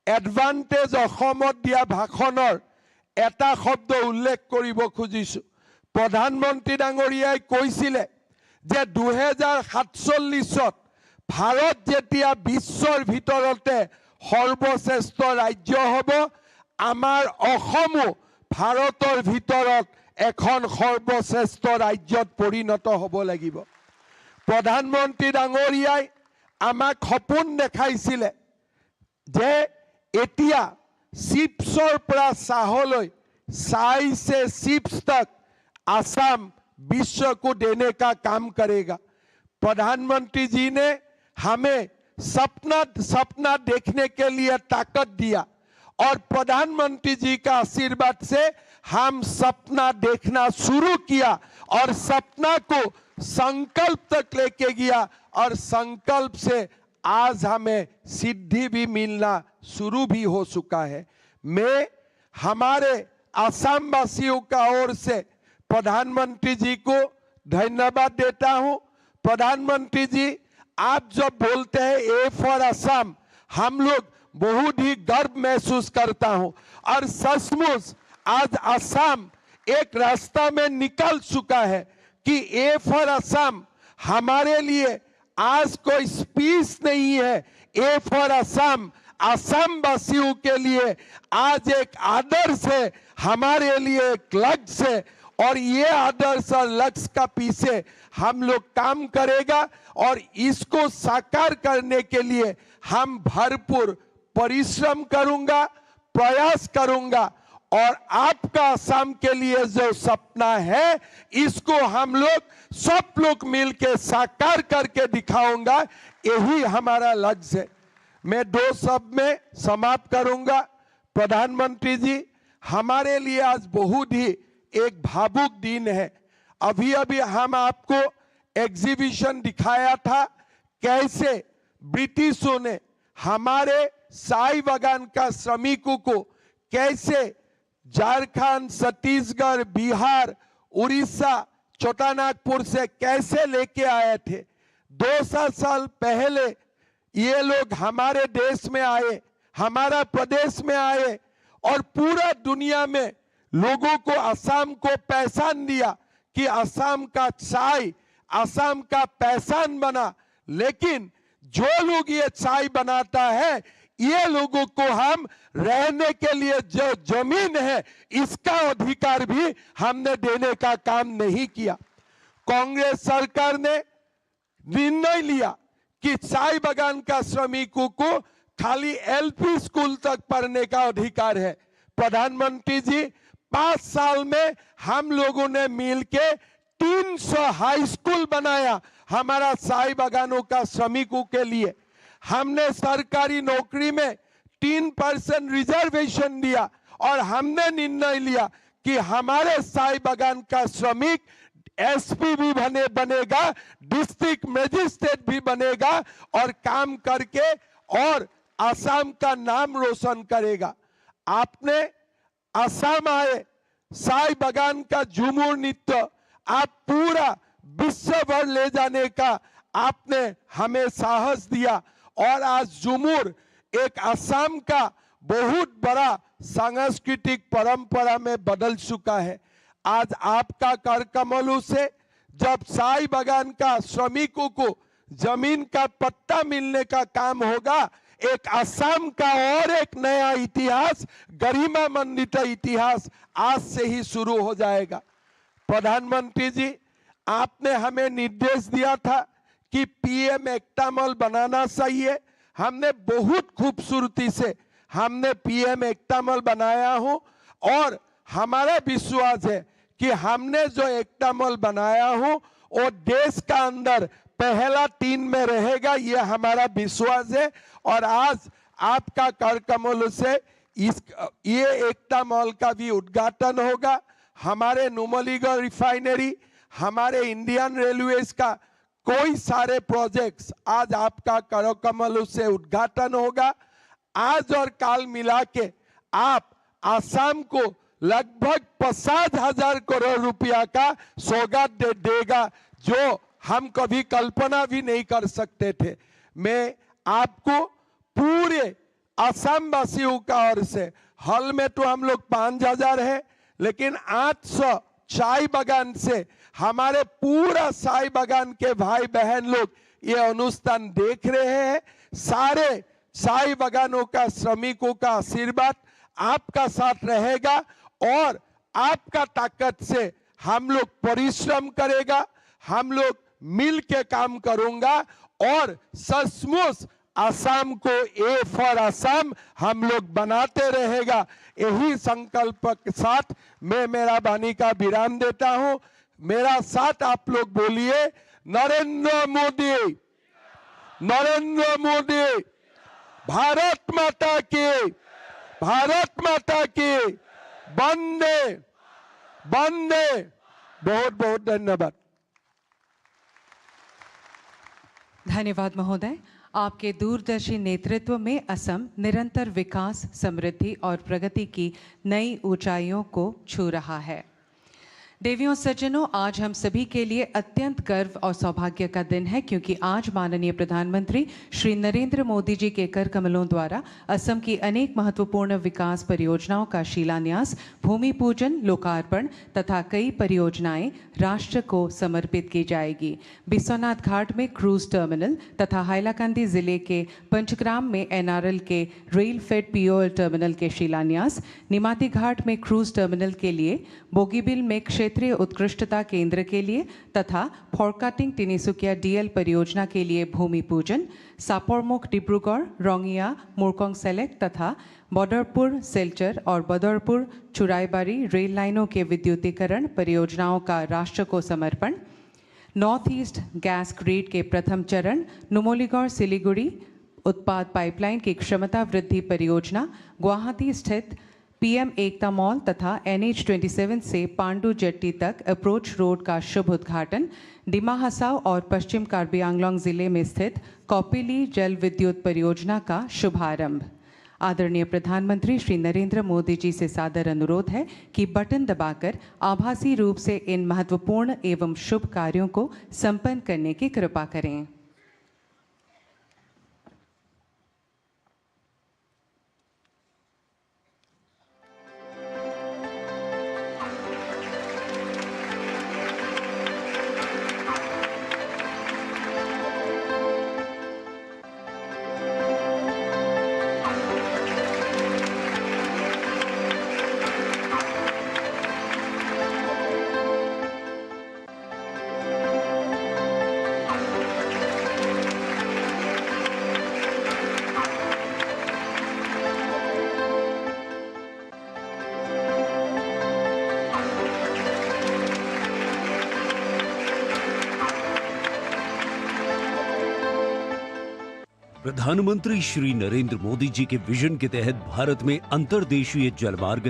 [SPEAKER 5] এডভান্টেজ অসমত দিয়া ভাষণৰ এটা শব্দ উল্লেখ কৰিব খুজিছোঁ। প্ৰধানমন্ত্ৰী ডাঙৰীয়াই কৈছিলে যে 2047 ভাৰত যেতিয়া বিশ্বৰ ভিতৰতে সৰ্বশ্ৰেষ্ঠ ৰাজ্য হ'ব, আমাৰ অসমো ভাৰতৰ ভিতৰত এখন সৰ্বশ্ৰেষ্ঠ ৰাজ্যত পৰিণত হ'ব লাগিব। প্ৰধানমন্ত্ৰী ডাঙৰীয়াই আমাক সপোন দেখাইছিলে যে এতিয়া চিপছৰ পৰা চাহলৈ, চাই से चिप्स तक आसाम विश्व को देने का काम करेगा। प्रधानमंत्री जी ने हमें सपना देखने के लिए ताकत दिया और प्रधानमंत्री जी का आशीर्वाद से हम सपना देखना शुरू किया और सपना को संकल्प तक लेके गया और संकल्प से आज हमें सिद्धि भी मिलना शुरू भी हो चुका है। मैं हमारे असम वासियों का ओर से प्रधानमंत्री जी को धन्यवाद देता हूं। प्रधानमंत्री जी, आप जब बोलते हैं ए फॉर असम, हम लोग बहुत ही गर्व महसूस करता हूं और सचमुच आज असम एक रास्ता में निकल चुका है कि ए फॉर असम हमारे लिए आज कोई स्पीच नहीं है। ए फॉर असम असम वासियों के लिए आज एक आदर्श है, हमारे लिए एक लक्ष्य है और ये आदर्श और लक्ष्य का पीछे हम लोग काम करेगा और इसको साकार करने के लिए हम भरपूर परिश्रम करूंगा, प्रयास करूंगा और आपका असम के लिए जो सपना है इसको हम लोग सब लोग मिलकर साकार करके दिखाऊंगा, यही हमारा लक्ष्य है। मैं 2 शब्द में समाप्त करूंगा। प्रधानमंत्री जी, हमारे लिए आज बहुत ही एक भावुक दिन है। अभी अभी हम आपको एग्जीबिशन दिखाया था कैसे ब्रिटिशों ने हमारे चाय बागान का श्रमिकों को कैसे झारखंड, छत्तीसगढ़, बिहार, उड़ीसा, छोटानागपुर से कैसे लेके आए थे। 200 साल पहले ये लोग हमारे देश में आए, हमारा प्रदेश में आए और पूरा दुनिया में लोगों को असम को पहचान दिया कि असम का चाय असम का पहचान बना। लेकिन जो लोग ये चाय बनाता है, ये लोगों को हम रहने के लिए जो जमीन है इसका अधिकार भी हमने देने का काम नहीं किया। कांग्रेस सरकार ने निर्णय लिया कि चाय बागान का श्रमिकों को खाली एलपी स्कूल तक पढ़ने का अधिकार है। प्रधानमंत्री जी, 5 साल में हम लोगों ने मिलके 300 हाई स्कूल बनाया हमारा चाय बागानों का श्रमिकों के लिए। हमने सरकारी नौकरी में 3% रिजर्वेशन दिया और हमने निर्णय लिया कि हमारे चाय बागान का श्रमिक एसपी भी बनेगा, डिस्ट्रिक्ट मजिस्ट्रेट भी बनेगा और काम करके और असम का नाम रोशन करेगा। आपने असम आए, चाय बागान का झूमर नृत्य आप पूरा विश्व भर ले जाने का आपने हमें साहस दिया और आज झूमर एक असम का बहुत बड़ा सांस्कृतिक परंपरा में बदल चुका है। आज आपका कर कमलों से जब चाय बागान का श्रमिकों को जमीन का पट्टा मिलने का काम होगा, एक असम का और एक नया इतिहास, गरिमा मंडित इतिहास आज से ही शुरू हो जाएगा। प्रधानमंत्री जी, आपने हमें निर्देश दिया था कि पीएम एकता मॉल बनाना चाहिए। हमने बहुत खूबसूरती से हमने पीएम एकता मॉल बनाया हूं और हमारा विश्वास है कि हमने जो एकता मॉल बनाया हूं वो देश का अंदर पहला 3 में रहेगा, ये हमारा विश्वास है। और आज आपका कर कमल से ये एकता मॉल का भी उद्घाटन होगा। हमारे नुमलीगढ़ रिफाइनरी, हमारे इंडियन रेलवेज का कोई सारे प्रोजेक्ट्स आज आपका कर कमल से उद्घाटन होगा। आज और काल मिला के आप असम को लगभग 50,000 करोड़ रुपया का सौगात देगा, जो हम कभी कल्पना भी नहीं कर सकते थे। मैं आपको पूरे असम वासियों का ओर से, हॉल में तो हम लोग 5,000 है, लेकिन 800 चाय बागान से हमारे पूरा चाय बागान के भाई बहन लोग ये अनुष्ठान देख रहे हैं। सारे चाय बागानों का श्रमिकों का आशीर्वाद आपका साथ रहेगा और आपका ताकत से हम लोग परिश्रम करेगा, हम लोग मिल के काम करूंगा और सचमुच असम को ए फॉर असम हम लोग बनाते रहेगा। यही संकल्प के साथ मैं मेरा वाणी का विराम देता हूं। मेरा साथ आप लोग बोलिए, नरेंद्र मोदी, नरेंद्र मोदी, भारत माता की, भारत माता की, वंदे वंदे। बहुत बहुत धन्यवाद।
[SPEAKER 4] धन्यवाद महोदय। आपके दूरदर्शी नेतृत्व में असम निरंतर विकास, समृद्धि और प्रगति की नई ऊंचाइयों को छू रहा है। देवियों सज्जनों, आज हम सभी के लिए अत्यंत गर्व और सौभाग्य का दिन है, क्योंकि आज माननीय प्रधानमंत्री श्री नरेंद्र मोदी जी के कर कमलों द्वारा असम की अनेक महत्वपूर्ण विकास परियोजनाओं का शिलान्यास, भूमि पूजन, लोकार्पण तथा कई परियोजनाएं राष्ट्र को समर्पित की जाएगी। बिस्वनाथ घाट में क्रूज टर्मिनल तथा हाइलाकांदी जिले के पंचग्राम में NRL के रेल फेड POL टर्मिनल के शिलान्यास, निमाती घाट में क्रूज टर्मिनल के लिए, बोगीबिल में क्षेत्रीय उत्कृष्टता केंद्र के लिए तथा फोरकाटिंग तिनिसुकिया DL परियोजना के लिए भूमि पूजन, सापरमुख डिब्रूगढ़, रोंगिया मुरकोंग सेलेक्ट तथा बदरपुर सिलचर और बदरपुर चुराईबाड़ी रेल लाइनों के विद्युतीकरण परियोजनाओं का राष्ट्र को समर्पण, नॉर्थ ईस्ट गैस ग्रिड के प्रथम चरण, नुमलीगढ़ सिलीगुड़ी उत्पाद पाइपलाइन की क्षमता वृद्धि परियोजना, गुवाहाटी स्थित PM एकता मॉल तथा NH27 से पांडु जेट्टी तक अप्रोच रोड का शुभ उद्घाटन, डिमा हसाओ और पश्चिम कार्बी आंगलोंग जिले में स्थित कौपिली जल विद्युत परियोजना का शुभारंभ। आदरणीय प्रधानमंत्री श्री नरेंद्र मोदी जी से सादर अनुरोध है कि बटन दबाकर आभासी रूप से इन महत्वपूर्ण एवं शुभ कार्यों को संपन्न करने की कृपा करें।
[SPEAKER 6] प्रधानमंत्री श्री नरेंद्र मोदी जी के विजन के तहत भारत में अंतर्देशीय जलमार्ग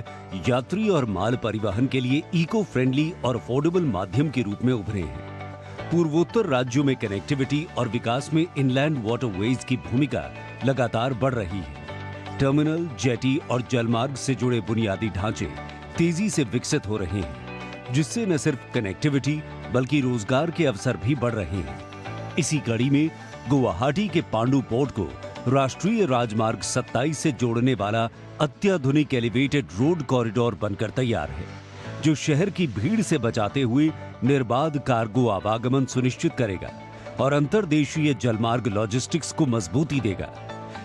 [SPEAKER 6] यात्री और माल परिवहन के लिए इको फ्रेंडली और अफोर्डेबल माध्यम के रूप में उभरे हैं। पूर्वोत्तर राज्यों में कनेक्टिविटी और विकास में इनलैंड वाटरवेज की भूमिका लगातार बढ़ रही है। टर्मिनल, जेटी और जलमार्ग से जुड़े बुनियादी ढांचे तेजी से विकसित हो रहे हैं, जिससे न सिर्फ कनेक्टिविटी बल्कि रोजगार के अवसर भी बढ़ रहे हैं। इसी कड़ी में गुवाहाटी के पांडु पोर्ट को राष्ट्रीय राजमार्ग 27 से जोड़ने वाला अत्याधुनिक एलिवेटेड रोड कॉरिडोर बनकर तैयार है, जो शहर की भीड़ से बचाते हुए निर्बाध कार्गो आवागमन सुनिश्चित करेगा और अंतर्देशीय जलमार्ग लॉजिस्टिक्स को मजबूती देगा।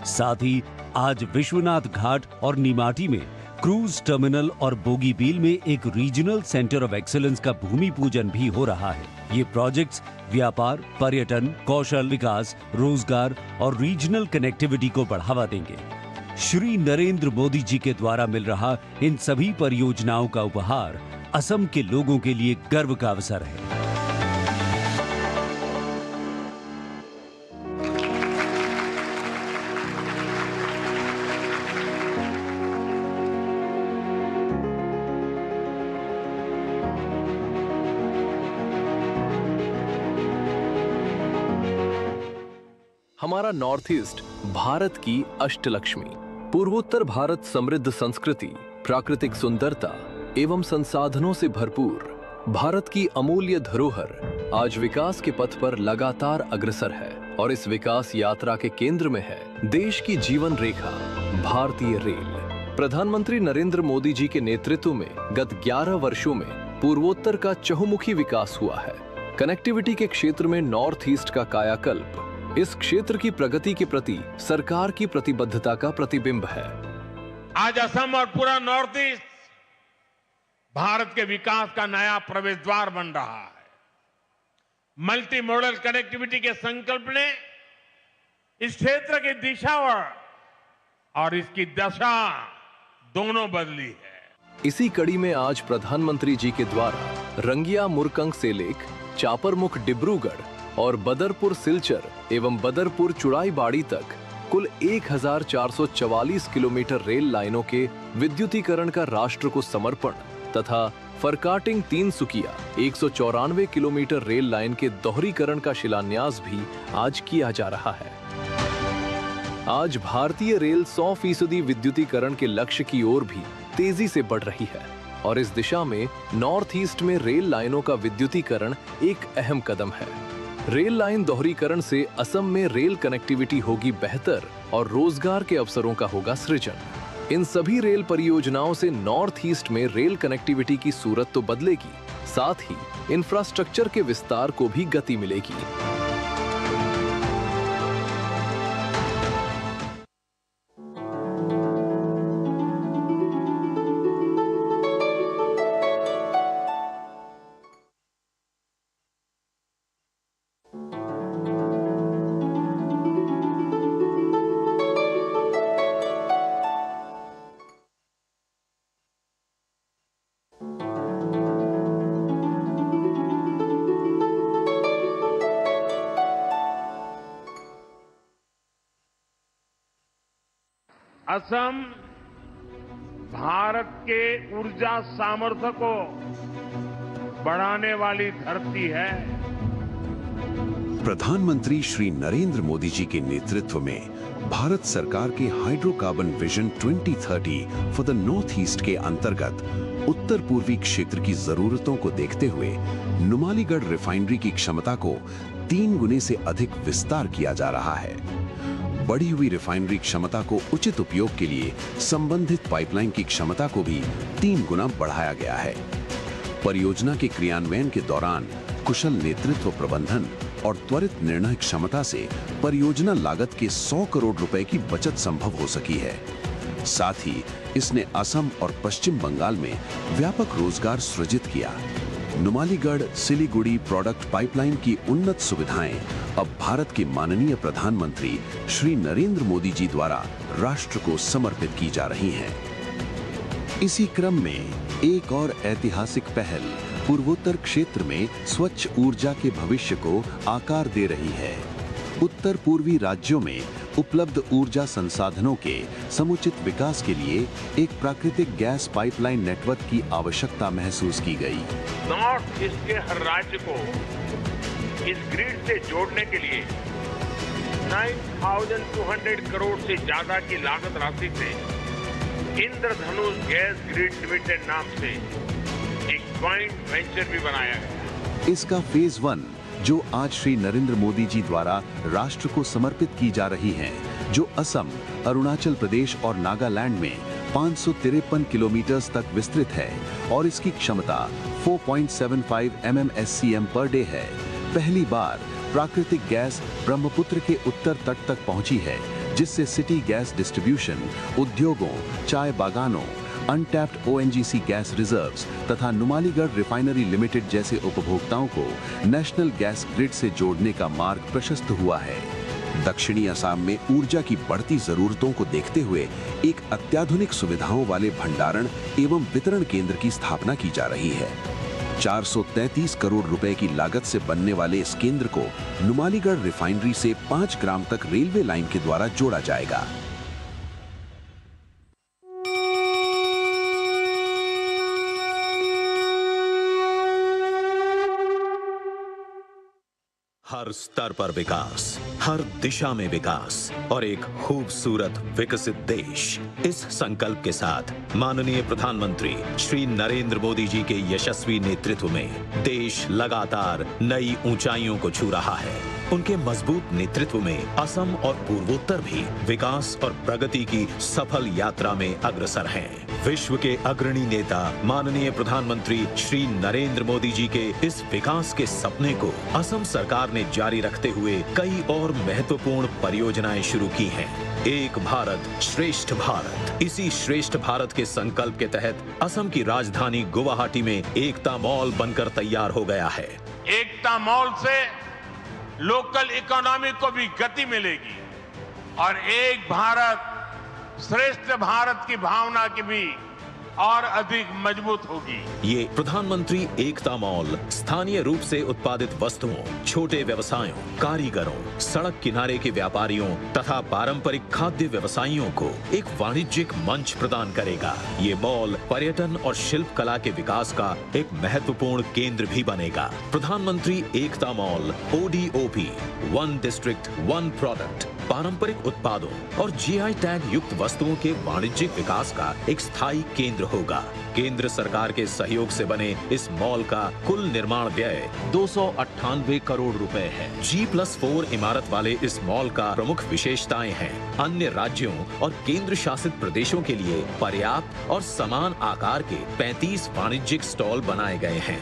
[SPEAKER 6] साथ ही आज विश्वनाथ घाट और निमाटी में क्रूज टर्मिनल और बोगीबील में एक रीजनल सेंटर ऑफ एक्सीलेंस का भूमि पूजन भी हो रहा है। ये प्रोजेक्ट्स व्यापार, पर्यटन, कौशल विकास, रोजगार और रीजनल कनेक्टिविटी को बढ़ावा देंगे। श्री नरेंद्र मोदी जी के द्वारा मिल रहा इन सभी परियोजनाओं का उपहार असम के लोगों के लिए गर्व का अवसर है।
[SPEAKER 7] हमारा नॉर्थ ईस्ट भारत की अष्टलक्ष्मी, पूर्वोत्तर भारत समृद्ध संस्कृति, प्राकृतिक सुंदरता एवं संसाधनों से भरपूर भारत की अमूल्य धरोहर आज विकास के पथ पर लगातार अग्रसर है और इस विकास यात्रा के केंद्र में है देश की जीवन रेखा भारतीय रेल। प्रधानमंत्री नरेंद्र मोदी जी के नेतृत्व में गत 11 वर्षों में पूर्वोत्तर का चहुमुखी विकास हुआ है। कनेक्टिविटी के क्षेत्र में नॉर्थ ईस्ट का कायाकल्प इस क्षेत्र की प्रगति के प्रति सरकार की प्रतिबद्धता का प्रतिबिंब है।
[SPEAKER 2] आज असम और पूरा नॉर्थ ईस्ट भारत के विकास का नया प्रवेश द्वार बन रहा है। मल्टी मॉडल कनेक्टिविटी के संकल्प ने इस क्षेत्र की दिशा और इसकी दशा दोनों बदली है।
[SPEAKER 7] इसी कड़ी में आज प्रधानमंत्री जी के द्वारा रंगिया मुरकंग सेलेक, चापरमुख डिब्रूगढ़ और बदरपुर सिलचर एवं बदरपुर चुड़ाईबाड़ी तक कुल 1444 किलोमीटर रेल लाइनों के विद्युतीकरण का राष्ट्र को समर्पण तथा फरकाटिंग तिनसुकिया 194 किलोमीटर रेल लाइन के दोहरीकरण का शिलान्यास भी आज किया जा रहा है। आज भारतीय रेल 100% विद्युतीकरण के लक्ष्य की ओर भी तेजी से बढ़ रही है और इस दिशा में नॉर्थ ईस्ट में रेल लाइनों का विद्युतीकरण एक अहम कदम है। रेल लाइन दोहरीकरण से असम में रेल कनेक्टिविटी होगी बेहतर और रोजगार के अवसरों का होगा सृजन। इन सभी रेल परियोजनाओं से नॉर्थ ईस्ट में रेल कनेक्टिविटी की सूरत तो बदलेगी, साथ ही इंफ्रास्ट्रक्चर के विस्तार को भी गति मिलेगी।
[SPEAKER 2] असम भारत के ऊर्जा सामर्थ्य को बढ़ाने वाली धरती है।
[SPEAKER 8] प्रधानमंत्री श्री नरेंद्र मोदी जी के नेतृत्व में भारत सरकार के hydrocarbon vision 2030 for the north east के अंतर्गत उत्तर पूर्वी क्षेत्र की जरूरतों को देखते हुए नुमालीगढ़ रिफाइनरी की क्षमता को 3 गुने से अधिक विस्तार किया जा रहा है। बढ़ी हुई रिफाइनरी क्षमता को उचित उपयोग के लिए संबंधित पाइपलाइन की क्षमता को भी 3 गुना बढ़ाया गया है। परियोजना के क्रियान्वयन के दौरान कुशल नेतृत्व प्रबंधन और त्वरित निर्णय क्षमता से परियोजना लागत के 100 करोड़ रुपए की बचत संभव हो सकी है। साथ ही इसने असम और पश्चिम बंगाल में व्यापक रोजगार सृजित किया। नुमालीगढ़ सिलीगुड़ी प्रोडक्ट पाइपलाइन की उन्नत सुविधाएं अब भारत के माननीय प्रधानमंत्री श्री नरेंद्र मोदी जी द्वारा राष्ट्र को समर्पित की जा रही हैं। इसी क्रम में एक और ऐतिहासिक पहल पूर्वोत्तर क्षेत्र में स्वच्छ ऊर्जा के भविष्य को आकार दे रही है। उत्तर पूर्वी राज्यों में उपलब्ध ऊर्जा संसाधनों के समुचित विकास के लिए एक प्राकृतिक गैस पाइपलाइन नेटवर्क की आवश्यकता महसूस की गई।
[SPEAKER 2] नॉर्थ ईस्ट के हर राज्य को इस ग्रिड से जोड़ने के लिए 9,200 करोड़ से ज्यादा की लागत राशि से इंद्रधनुष गैस ग्रिड लिमिटेड नाम से एक ज्वाइंट वेंचर भी बनाया गया।
[SPEAKER 8] इसका फेज 1 जो आज श्री नरेंद्र मोदी जी द्वारा राष्ट्र को समर्पित की जा रही है, जो असम, अरुणाचल प्रदेश और नागालैंड में 553 किलोमीटर तक विस्तृत है और इसकी क्षमता 4.75 MMSCM पर डे है। पहली बार प्राकृतिक गैस ब्रह्मपुत्र के उत्तर तट तक पहुंची है, जिससे सिटी गैस डिस्ट्रीब्यूशन, उद्योगों, चाय बागानों, अनटैप्ड ONGC गैस रिजर्व्स तथा नुमालीगढ़ रिफाइनरी लिमिटेड जैसे उपभोक्ताओं को नेशनल गैस ग्रिड से जोड़ने का मार्ग प्रशस्त हुआ है। दक्षिणी असम में ऊर्जा की बढ़ती जरूरतों को देखते हुए एक अत्याधुनिक सुविधाओं वाले भंडारण एवं वितरण केंद्र की स्थापना की जा रही है। 433 करोड़ रुपए की लागत से बनने वाले इस केंद्र को नुमालीगढ़ रिफाइनरी से 5 ग्राम तक रेलवे लाइन के द्वारा जोड़ा जाएगा।
[SPEAKER 9] हर स्तर पर विकास, हर दिशा में विकास और एक खूबसूरत विकसित देश। इस संकल्प के साथ माननीय प्रधानमंत्री श्री नरेंद्र मोदी जी के यशस्वी नेतृत्व में देश लगातार नई ऊंचाइयों को छू रहा है। उनके मजबूत नेतृत्व में असम और पूर्वोत्तर भी विकास और प्रगति की सफल यात्रा में अग्रसर हैं। विश्व के अग्रणी नेता माननीय प्रधानमंत्री श्री नरेंद्र मोदी जी के इस विकास के सपने को असम सरकार ने जारी रखते हुए कई और महत्वपूर्ण परियोजनाएं शुरू की हैं। एक भारत श्रेष्ठ भारत। इसी श्रेष्ठ भारत के संकल्प के तहत असम की राजधानी गुवाहाटी में एकता मॉल बनकर तैयार हो गया है।
[SPEAKER 2] एकता मॉल से लोकल इकोनॉमी को भी गति मिलेगी और एक भारत श्रेष्ठ भारत की भावना की भी और अधिक मजबूत होगी।
[SPEAKER 9] ये प्रधानमंत्री एकता मॉल स्थानीय रूप से उत्पादित वस्तुओं, छोटे व्यवसायों, कारीगरों, सड़क किनारे के व्यापारियों तथा पारंपरिक खाद्य व्यवसायियों को एक वाणिज्यिक मंच प्रदान करेगा। ये मॉल पर्यटन और शिल्प कला के विकास का एक महत्वपूर्ण केंद्र भी बनेगा। प्रधानमंत्री Ekta mall ODOP, one district one product, पारंपरिक उत्पादों और GI टैग युक्त वस्तुओं के वाणिज्यिक विकास का एक स्थायी केंद्र होगा। केंद्र सरकार के सहयोग से बने इस मॉल का कुल निर्माण व्यय 298 करोड़ रुपए है। G+4 इमारत वाले इस मॉल का प्रमुख विशेषताएं हैं। अन्य राज्यों और केंद्र शासित प्रदेशों के लिए पर्याप्त और समान आकार के 35 वाणिज्यिक स्टॉल बनाए गए हैं।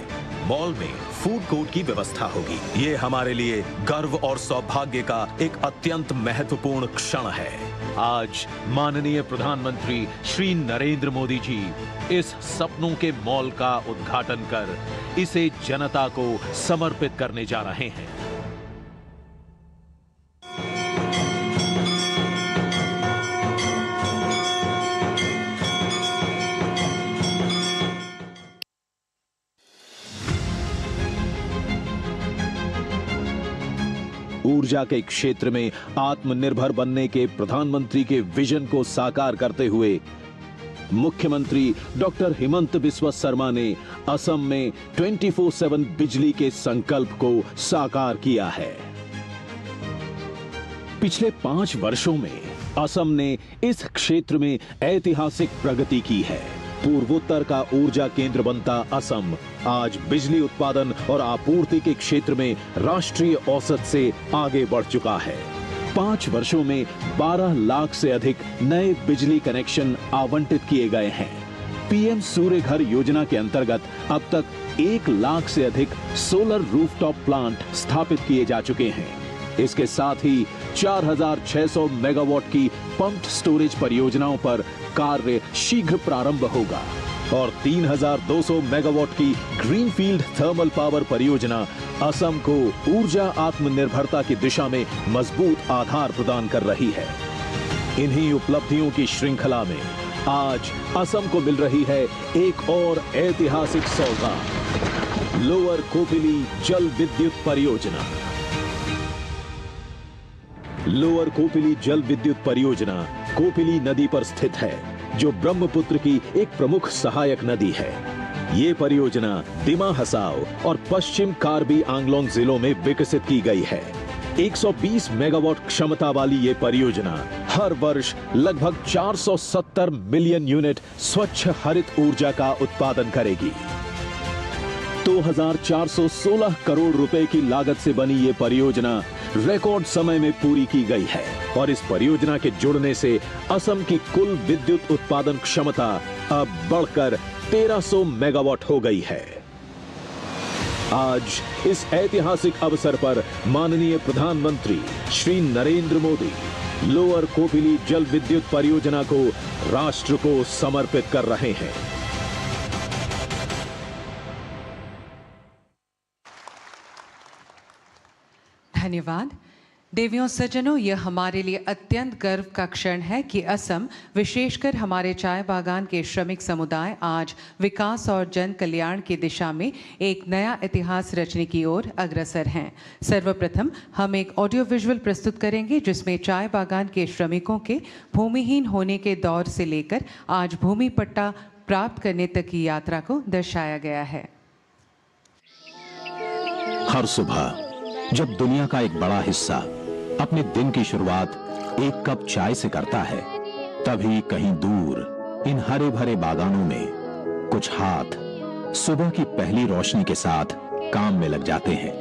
[SPEAKER 9] मॉल में फूड कोर्ट की व्यवस्था होगी। ये हमारे लिए गर्व और सौभाग्य का एक अत्यंत महत्वपूर्ण क्षण है। आज माननीय प्रधानमंत्री श्री नरेंद्र मोदी जी इस सपनों के मॉल का उद्घाटन कर इसे जनता को समर्पित करने जा रहे हैं।
[SPEAKER 10] ऊर्जा के क्षेत्र में आत्मनिर्भर बनने के प्रधानमंत्री के विजन को साकार करते हुए मुख्यमंत्री डॉक्टर हिमंत बिस्वा शर्मा ने असम में 24/7 बिजली के संकल्प को साकार किया है। पिछले 5 वर्षों में असम ने इस क्षेत्र में ऐतिहासिक प्रगति की है। पूर्वोत्तर का ऊर्जा केंद्र बनता असम आज बिजली उत्पादन और आपूर्ति के क्षेत्र में राष्ट्रीय औसत से आगे बढ़ चुका है। 5 वर्षों में 12 लाख से अधिक नए बिजली कनेक्शन आवंटित किए गए हैं। पीएम सूर्य घर योजना के अंतर्गत अब तक 1 लाख से अधिक सोलर रूफटॉप प्लांट स्थापित किए जा चुके हैं। इसके साथ ही 4600 मेगावाट की पंप्ड स्टोरेज परियोजनाओं पर कार्य शीघ्र प्रारंभ होगा और 3200 मेगावाट की ग्रीनफील्ड थर्मल पावर परियोजना असम को ऊर्जा आत्मनिर्भरता की दिशा में मजबूत आधार प्रदान कर रही है। इन्हीं उपलब्धियों की श्रृंखला में आज असम को मिल रही है एक और ऐतिहासिक सौगात, लोअर कोपिली जल विद्युत परियोजना। लोअर कोपिली जल विद्युत परियोजना कोपिली नदी पर स्थित है, जो ब्रह्मपुत्र की एक प्रमुख सहायक नदी है। ये परियोजना दिमा हसाओ और पश्चिम कार्बी आंगलोंग जिलों में विकसित की गई है। 120 मेगावाट क्षमता वाली ये परियोजना हर वर्ष लगभग 470 मिलियन यूनिट स्वच्छ हरित ऊर्जा का उत्पादन करेगी। 2416 करोड़ रुपए की लागत से बनी ये परियोजना रिकॉर्ड समय में पूरी की गई है और इस परियोजना के जुड़ने से असम की कुल विद्युत उत्पादन क्षमता अब बढ़कर 1300 मेगावाट हो गई है। आज इस ऐतिहासिक अवसर पर माननीय प्रधानमंत्री श्री नरेंद्र मोदी लोअर कोपिली जल विद्युत परियोजना को राष्ट्र को समर्पित कर रहे हैं।
[SPEAKER 4] धन्यवाद। देवियों सज्जनों, यह हमारे लिए अत्यंत गर्व का क्षण है कि असम, विशेषकर हमारे चाय बागान के श्रमिक समुदाय आज विकास और जन कल्याण की दिशा में एक नया इतिहास रचने की ओर अग्रसर हैं। सर्वप्रथम हम एक ऑडियो विजुअल प्रस्तुत करेंगे जिसमें चाय बागान के श्रमिकों के भूमिहीन होने के दौर से लेकर आज भूमि पट्टा प्राप्त करने तक की यात्रा को दर्शाया गया है।
[SPEAKER 10] हर सुबह जब दुनिया का एक बड़ा हिस्सा अपने दिन की शुरुआत एक कप चाय से करता है, तभी कहीं दूर इन हरे भरे बागानों में कुछ हाथ सुबह की पहली रोशनी के साथ काम में लग जाते हैं।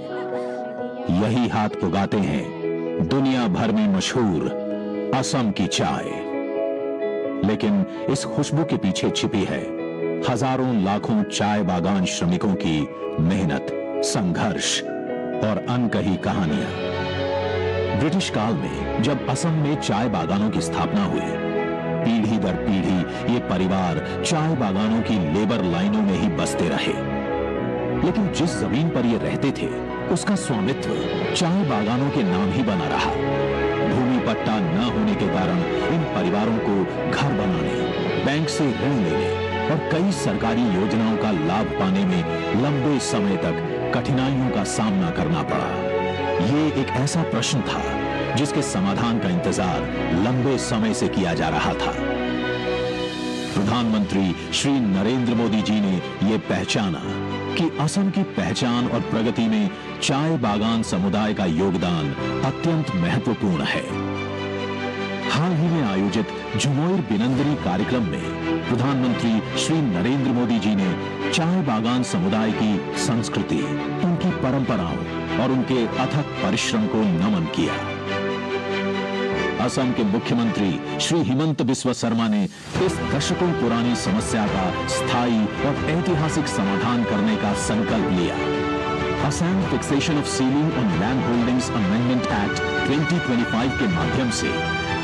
[SPEAKER 10] यही हाथ उगाते हैं दुनिया भर में मशहूर असम की चाय। लेकिन इस खुशबू के पीछे छिपी है हजारों लाखों चाय बागान श्रमिकों की मेहनत, संघर्ष और अनकही कहानियां। ब्रिटिश काल में जब असम में चाय बागानों की स्थापना हुई, पीढ़ी दर पीढ़ी ये परिवार चाय बागानों की लेबर लाइनों में ही बसते रहे। लेकिन जिस जमीन पर ये रहते थे उसका स्वामित्व चाय बागानों के नाम ही बना रहा। भूमि पट्टा न होने के कारण इन परिवारों को घर बनाने, बैंक से ऋण लेने और कई सरकारी योजनाओं का लाभ पाने में लंबे समय तक कठिनाइयों का सामना करना पड़ा। ये एक ऐसा प्रश्न था जिसके समाधान का इंतजार लंबे समय से किया जा रहा था। प्रधानमंत्री श्री नरेंद्र मोदी जी ने यह पहचाना कि असम की पहचान और प्रगति में चाय बागान समुदाय का योगदान अत्यंत महत्वपूर्ण है। हाल ही में आयोजित जुमोइर बिनंदरी कार्यक्रम में प्रधानमंत्री श्री नरेंद्र मोदी जी ने चाय बागान समुदाय की संस्कृति, उनकी परंपराओं और उनके अथक परिश्रम को नमन किया। असम के मुख्यमंत्री श्री हिमंत बिस्वा शर्मा ने इस दशकों पुरानी समस्या का स्थायी और ऐतिहासिक समाधान करने का संकल्प लिया। Assam fixation of ceiling on land holdings amendment act 2025 के माध्यम से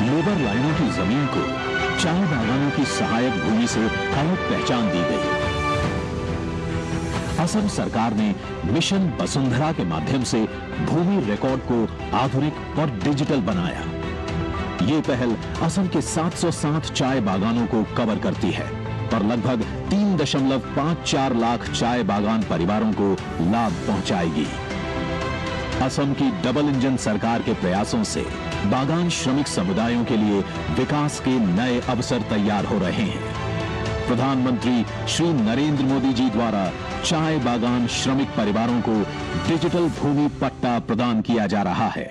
[SPEAKER 10] लेबर लाइनों की जमीन को चाय बागानों की सहायक भूमि से अलग पहचान दी गई। असम सरकार ने मिशन वसुंधरा के माध्यम से भूमि रिकॉर्ड को आधुनिक और डिजिटल बनाया। ये पहल असम के 707 चाय बागानों को कवर करती है और लगभग 3.54 लाख चाय बागान परिवारों को लाभ पहुंचाएगी। असम की डबल इंजन सरकार के प्रयासों से बागान श्रमिक समुदायों के लिए विकास के नए अवसर तैयार हो रहे हैं। प्रधानमंत्री श्री नरेंद्र मोदी जी द्वारा चाय बागान श्रमिक परिवारों को डिजिटल भूमि पट्टा प्रदान किया जा रहा है।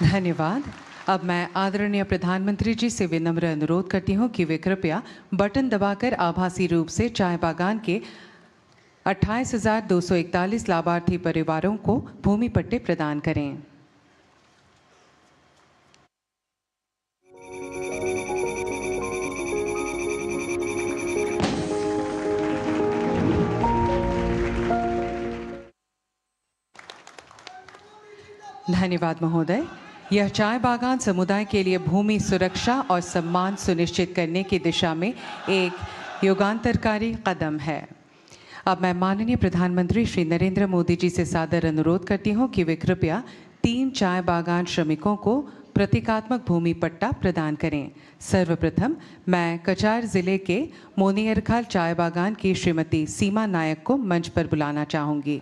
[SPEAKER 4] धन्यवाद। अब मैं आदरणीय प्रधानमंत्री जी से विनम्र अनुरोध करती हूं कि वे कृपया बटन दबाकर आभासी रूप से चाय बागान के 28,241 लाभार्थी परिवारों को भूमि पट्टे प्रदान करें। धन्यवाद महोदय। यह चाय बागान समुदाय के लिए भूमि सुरक्षा और सम्मान सुनिश्चित करने की दिशा में एक युगांतरकारी कदम है। अब मैं माननीय प्रधानमंत्री श्री नरेंद्र मोदी जी से सादर अनुरोध करती हूं कि वे कृपया 3 चाय बागान श्रमिकों को प्रतीकात्मक भूमि पट्टा प्रदान करें। सर्वप्रथम मैं कचार जिले के मोनियरखाल चाय बागान की श्रीमती सीमा नायक को मंच पर बुलाना चाहूंगी।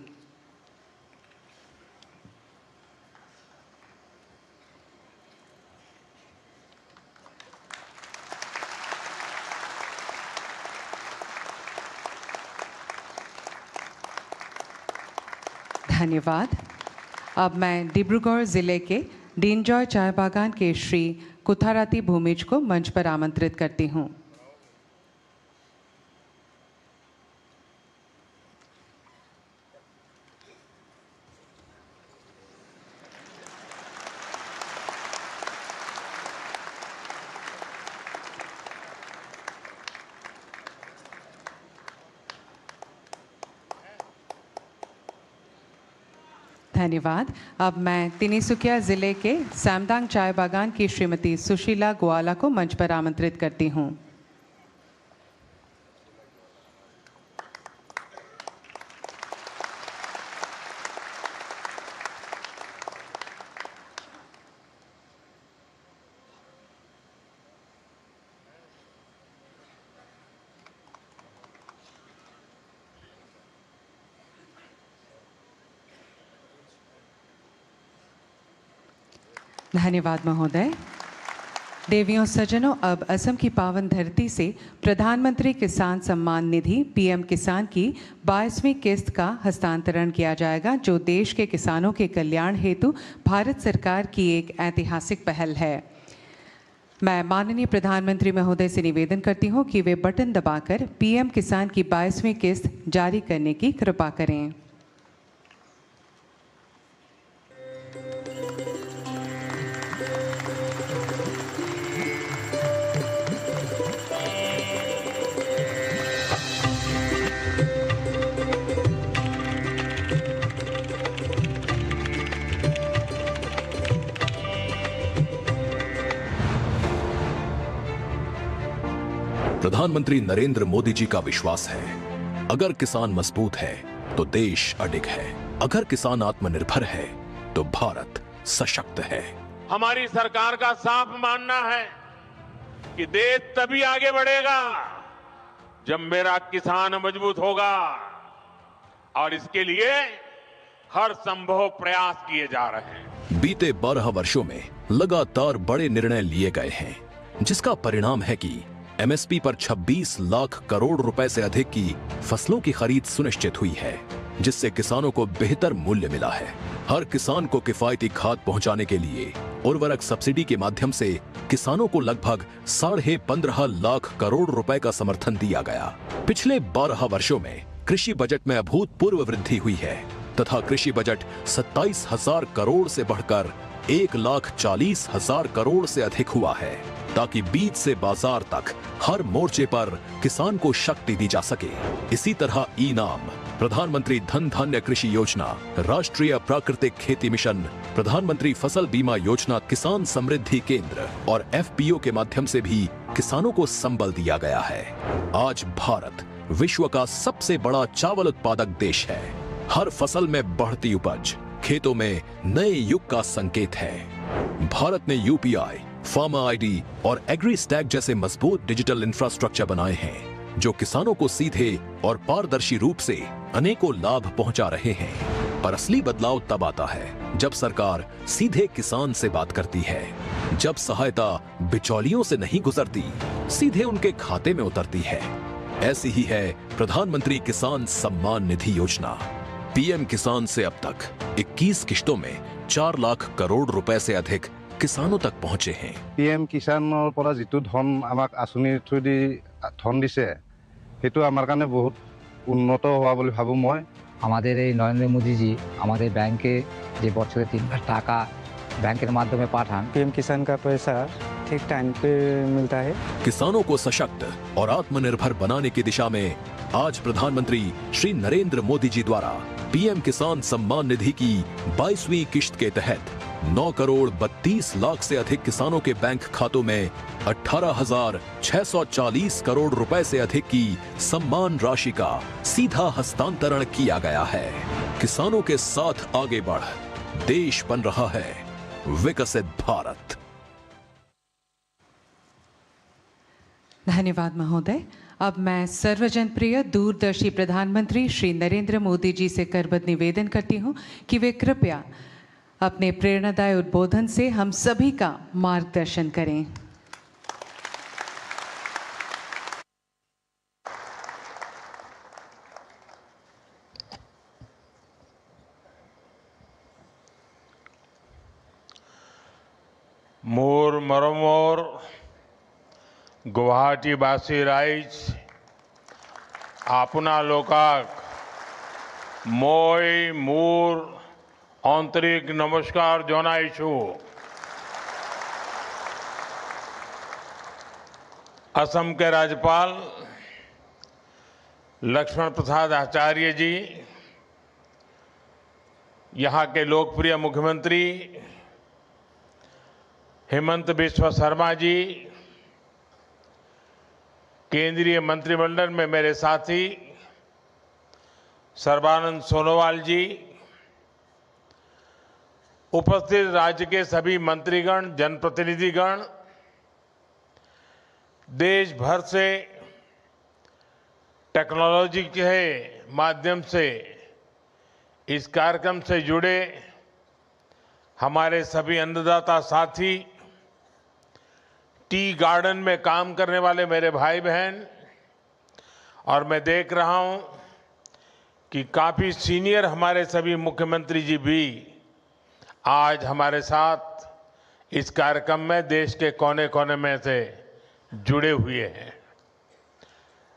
[SPEAKER 4] धन्यवाद। अब मैं डिब्रूगढ़ जिले के डीनजॉय चाय बागान के श्री कुथाराती भूमिज को मंच पर आमंत्रित करती हूं। धन्यवाद। अब मैं तिनिसुकिया जिले के सैमदांग चाय बागान की श्रीमती सुशीला ग्वाला को मंच पर आमंत्रित करती हूं। धन्यवाद महोदय। देवियों सज्जनों, अब असम की पावन धरती से प्रधानमंत्री किसान सम्मान निधि पीएम किसान की 22वीं किस्त का हस्तांतरण किया जाएगा, जो देश के किसानों के कल्याण हेतु भारत सरकार की एक ऐतिहासिक पहल है। मैं माननीय प्रधानमंत्री महोदय से निवेदन करती हूं कि वे बटन दबाकर पीएम किसान की 22वीं किस्त जारी करने की कृपा करें।
[SPEAKER 11] प्रधानमंत्री नरेंद्र मोदी जी का विश्वास है, अगर किसान मजबूत है तो देश अडिग है, अगर किसान आत्मनिर्भर है तो भारत सशक्त है।
[SPEAKER 2] हमारी सरकार का साफ मानना है कि देश तभी आगे बढ़ेगा जब मेरा किसान मजबूत होगा और इसके लिए हर संभव प्रयास किए जा रहे हैं।
[SPEAKER 11] बीते 12 वर्षों में लगातार बड़े निर्णय लिए गए हैं, जिसका परिणाम है कि एमएसपी पर 26 लाख करोड़ रुपए से अधिक की फसलों की खरीद सुनिश्चित हुई है, जिससे किसानों को बेहतर मूल्य मिला है। हर किसान को किफायती खाद पहुंचाने के लिए उर्वरक सब्सिडी के माध्यम से किसानों को लगभग 15.5 लाख करोड़ रुपए का समर्थन दिया गया। पिछले 12 वर्षों में कृषि बजट में अभूतपूर्व वृद्धि हुई है तथा कृषि बजट 27,000 करोड़ से बढ़कर 1,40,000 करोड़ से अधिक हुआ है, ताकि बीज से बाजार तक हर मोर्चे पर किसान को शक्ति दी जा सके। इसी तरह ई-नाम, प्रधानमंत्री धन धान्य कृषि योजना, राष्ट्रीय प्राकृतिक खेती मिशन, प्रधानमंत्री फसल बीमा योजना, किसान समृद्धि केंद्र और एफपीओ के माध्यम से भी किसानों को संबल दिया गया है। आज भारत विश्व का सबसे बड़ा चावल उत्पादक देश है। हर फसल में बढ़ती उपज खेतों में नए युग का संकेत है। भारत ने यूपीआई, फार्मर आईडी और एग्री स्टैक जैसे मजबूत डिजिटल इंफ्रास्ट्रक्चर बनाए हैं, जो किसानों को सीधे और पारदर्शी रूप से अनेकों लाभ पहुंचा रहे हैं। पर असली बदलाव तब आता है जब सरकार सीधे किसान से बात करती है, जब सहायता बिचौलियों से नहीं गुजरती, सीधे उनके खाते में उतरती है। ऐसी ही है प्रधानमंत्री किसान सम्मान निधि योजना। पीएम किसान से अब तक 21 किश्तों में 4 लाख करोड़ रुपए से अधिक किसानों तक पहुंचे हैं।
[SPEAKER 12] पीएम किसाনৰ পৰা जितु धन আমাক आसुनिर थ्रुदी धन दिसे हेतु आमार काने बहुत उन्नत हुआ बोली भाबो মই।
[SPEAKER 13] আমাদের এই নরেন্দ্র মোদীজি আমাদের ব্যাংকে যে বছরে 3 টাকা बैंकेर माध्यम पाठान।
[SPEAKER 14] पीएम किसान का पैसा ठीक टाइम पे मिलता है।
[SPEAKER 11] किसानों को सशक्त और आत्मनिर्भर बनाने की दिशा में आज प्रधानमंत्री श्री नरेंद्र मोदी जी द्वारा पीएम किसान सम्मान निधि की 22वीं किश्त के तहत 9 करोड़ 32 लाख से अधिक किसानों के बैंक खातों में 18,640 करोड़ रुपए से अधिक की सम्मान राशि का सीधा हस्तांतरण किया गया है। किसानों के साथ आगे बढ़ देश बन रहा है विकसित भारत।
[SPEAKER 4] धन्यवाद महोदय। अब मैं सर्वजन प्रिय दूरदर्शी प्रधानमंत्री श्री नरेंद्र मोदी जी से करबद्ध निवेदन करती हूं कि वे कृपया अपने प्रेरणादायी उद्बोधन से हम सभी का मार्गदर्शन करें।
[SPEAKER 2] मोर मरमोर गुवाहाटीबासी राइज आपना लोकाक মই मोर आंतरिक नमस्कार जनाइछु। असम के राज्यपाल लक्ष्मण प्रसाद आचार्य जी, यहाँ के लोकप्रिय मुख्यमंत्री हेमंत बिस्वा शर्मा जी, केंद्रीय मंत्रिमंडल में मेरे साथी सर्बानंद सोनोवाल जी, उपस्थित राज्य के सभी मंत्रीगण, जनप्रतिनिधिगण, देश भर से टेक्नोलॉजी के माध्यम से इस कार्यक्रम से जुड़े हमारे सभी अन्नदाता साथी, टी गार्डन में काम करने वाले मेरे भाई बहन, और मैं देख रहा हूं कि काफी सीनियर हमारे सभी मुख्यमंत्री जी भी आज हमारे साथ इस कार्यक्रम में देश के कोने कोने में से जुड़े हुए हैं।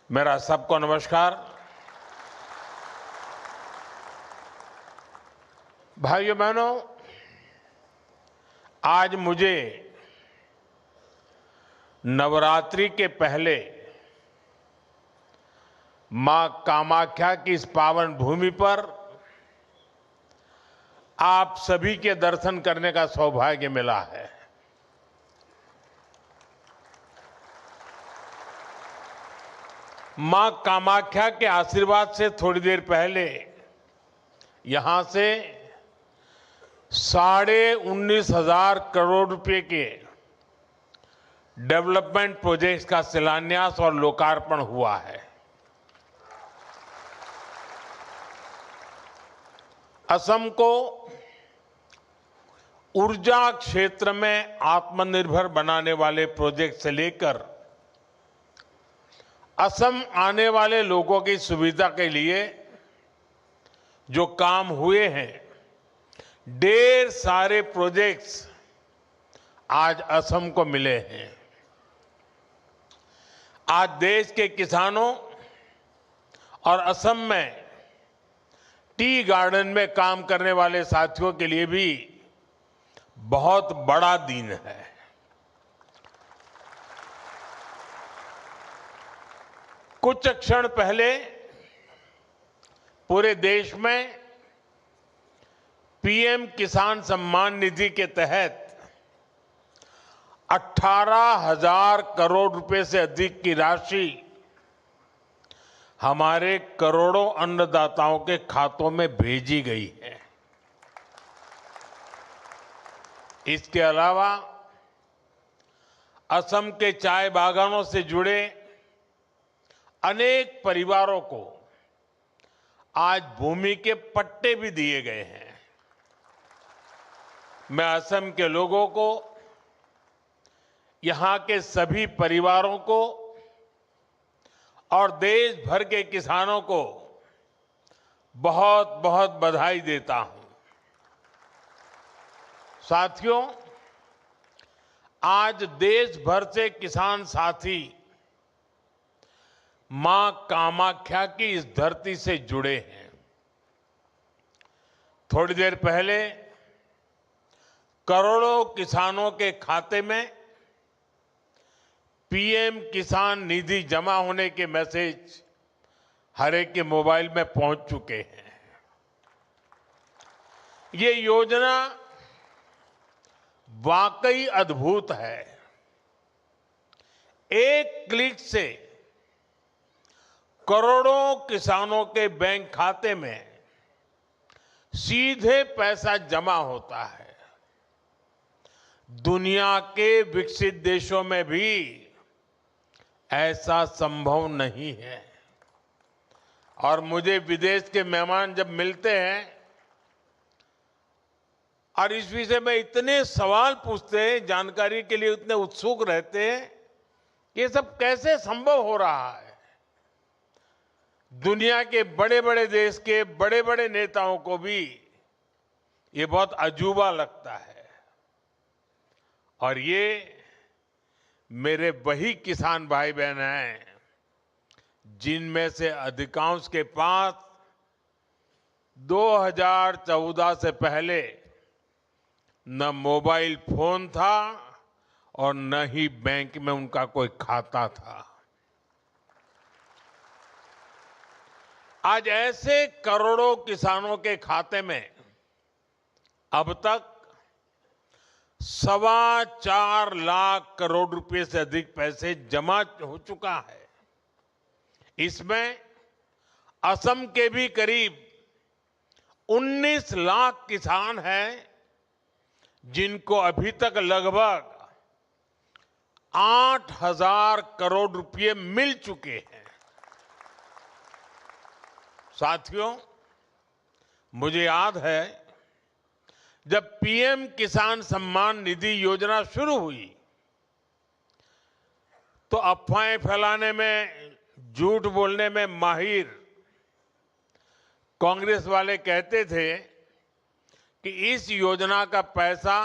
[SPEAKER 2] मेरा सबको नमस्कार। भाइयों बहनों, आज मुझे नवरात्रि के पहले मां कामाख्या की इस पावन भूमि पर आप सभी के दर्शन करने का सौभाग्य मिला है। मां कामाख्या के आशीर्वाद से थोड़ी देर पहले यहां से 19,500 करोड़ रुपए के डेवलपमेंट प्रोजेक्ट्स का शिलान्यास और लोकार्पण हुआ है। असम को ऊर्जा क्षेत्र में आत्मनिर्भर बनाने वाले प्रोजेक्ट से लेकर असम आने वाले लोगों की सुविधा के लिए जो काम हुए हैं, ढेर सारे प्रोजेक्ट्स आज असम को मिले हैं। आज देश के किसानों और असम में टी गार्डन में काम करने वाले साथियों के लिए भी बहुत बड़ा दिन है। कुछ क्षण पहले पूरे देश में पीएम किसान सम्मान निधि के तहत 18,000 करोड़ रुपए से अधिक की राशि हमारे करोड़ों अन्नदाताओं के खातों में भेजी गई है। इसके अलावा असम के चाय बागानों से जुड़े अनेक परिवारों को आज भूमि के पट्टे भी दिए गए हैं। मैं असम के लोगों को, यहां के सभी परिवारों को और देश भर के किसानों को बहुत बहुत बधाई देता हूं। साथियों, आज देश भर से किसान साथी मां कामाख्या की इस धरती से जुड़े हैं। थोड़ी देर पहले करोड़ों किसानों के खाते में पीएम किसान निधि जमा होने के मैसेज हर एक के मोबाइल में पहुंच चुके हैं। ये योजना वाकई अद्भुत है। एक क्लिक से करोड़ों किसानों के बैंक खाते में सीधे पैसा जमा होता है। दुनिया के विकसित देशों में भी ऐसा संभव नहीं है। और मुझे विदेश के मेहमान जब मिलते हैं और इस विषय में इतने सवाल पूछते हैं, जानकारी के लिए उतने उत्सुक रहते हैं, ये सब कैसे संभव हो रहा है। दुनिया के बड़े बड़े देश के बड़े बड़े नेताओं को भी ये बहुत अजूबा लगता है। और ये मेरे वही किसान भाई बहन हैं जिनमें से अधिकांश के पास 2014 से पहले न मोबाइल फोन था और न ही बैंक में उनका कोई खाता था। आज ऐसे करोड़ों किसानों के खाते में अब तक 4.25 लाख करोड़ रुपए से अधिक पैसे जमा हो चुका है। इसमें असम के भी करीब 19 लाख किसान हैं जिनको अभी तक लगभग 8,000 करोड़ रुपए मिल चुके हैं। साथियों, मुझे याद है जब पीएम किसान सम्मान निधि योजना शुरू हुई तो अफवाहें फैलाने में, झूठ बोलने में माहिर कांग्रेस वाले कहते थे कि इस योजना का पैसा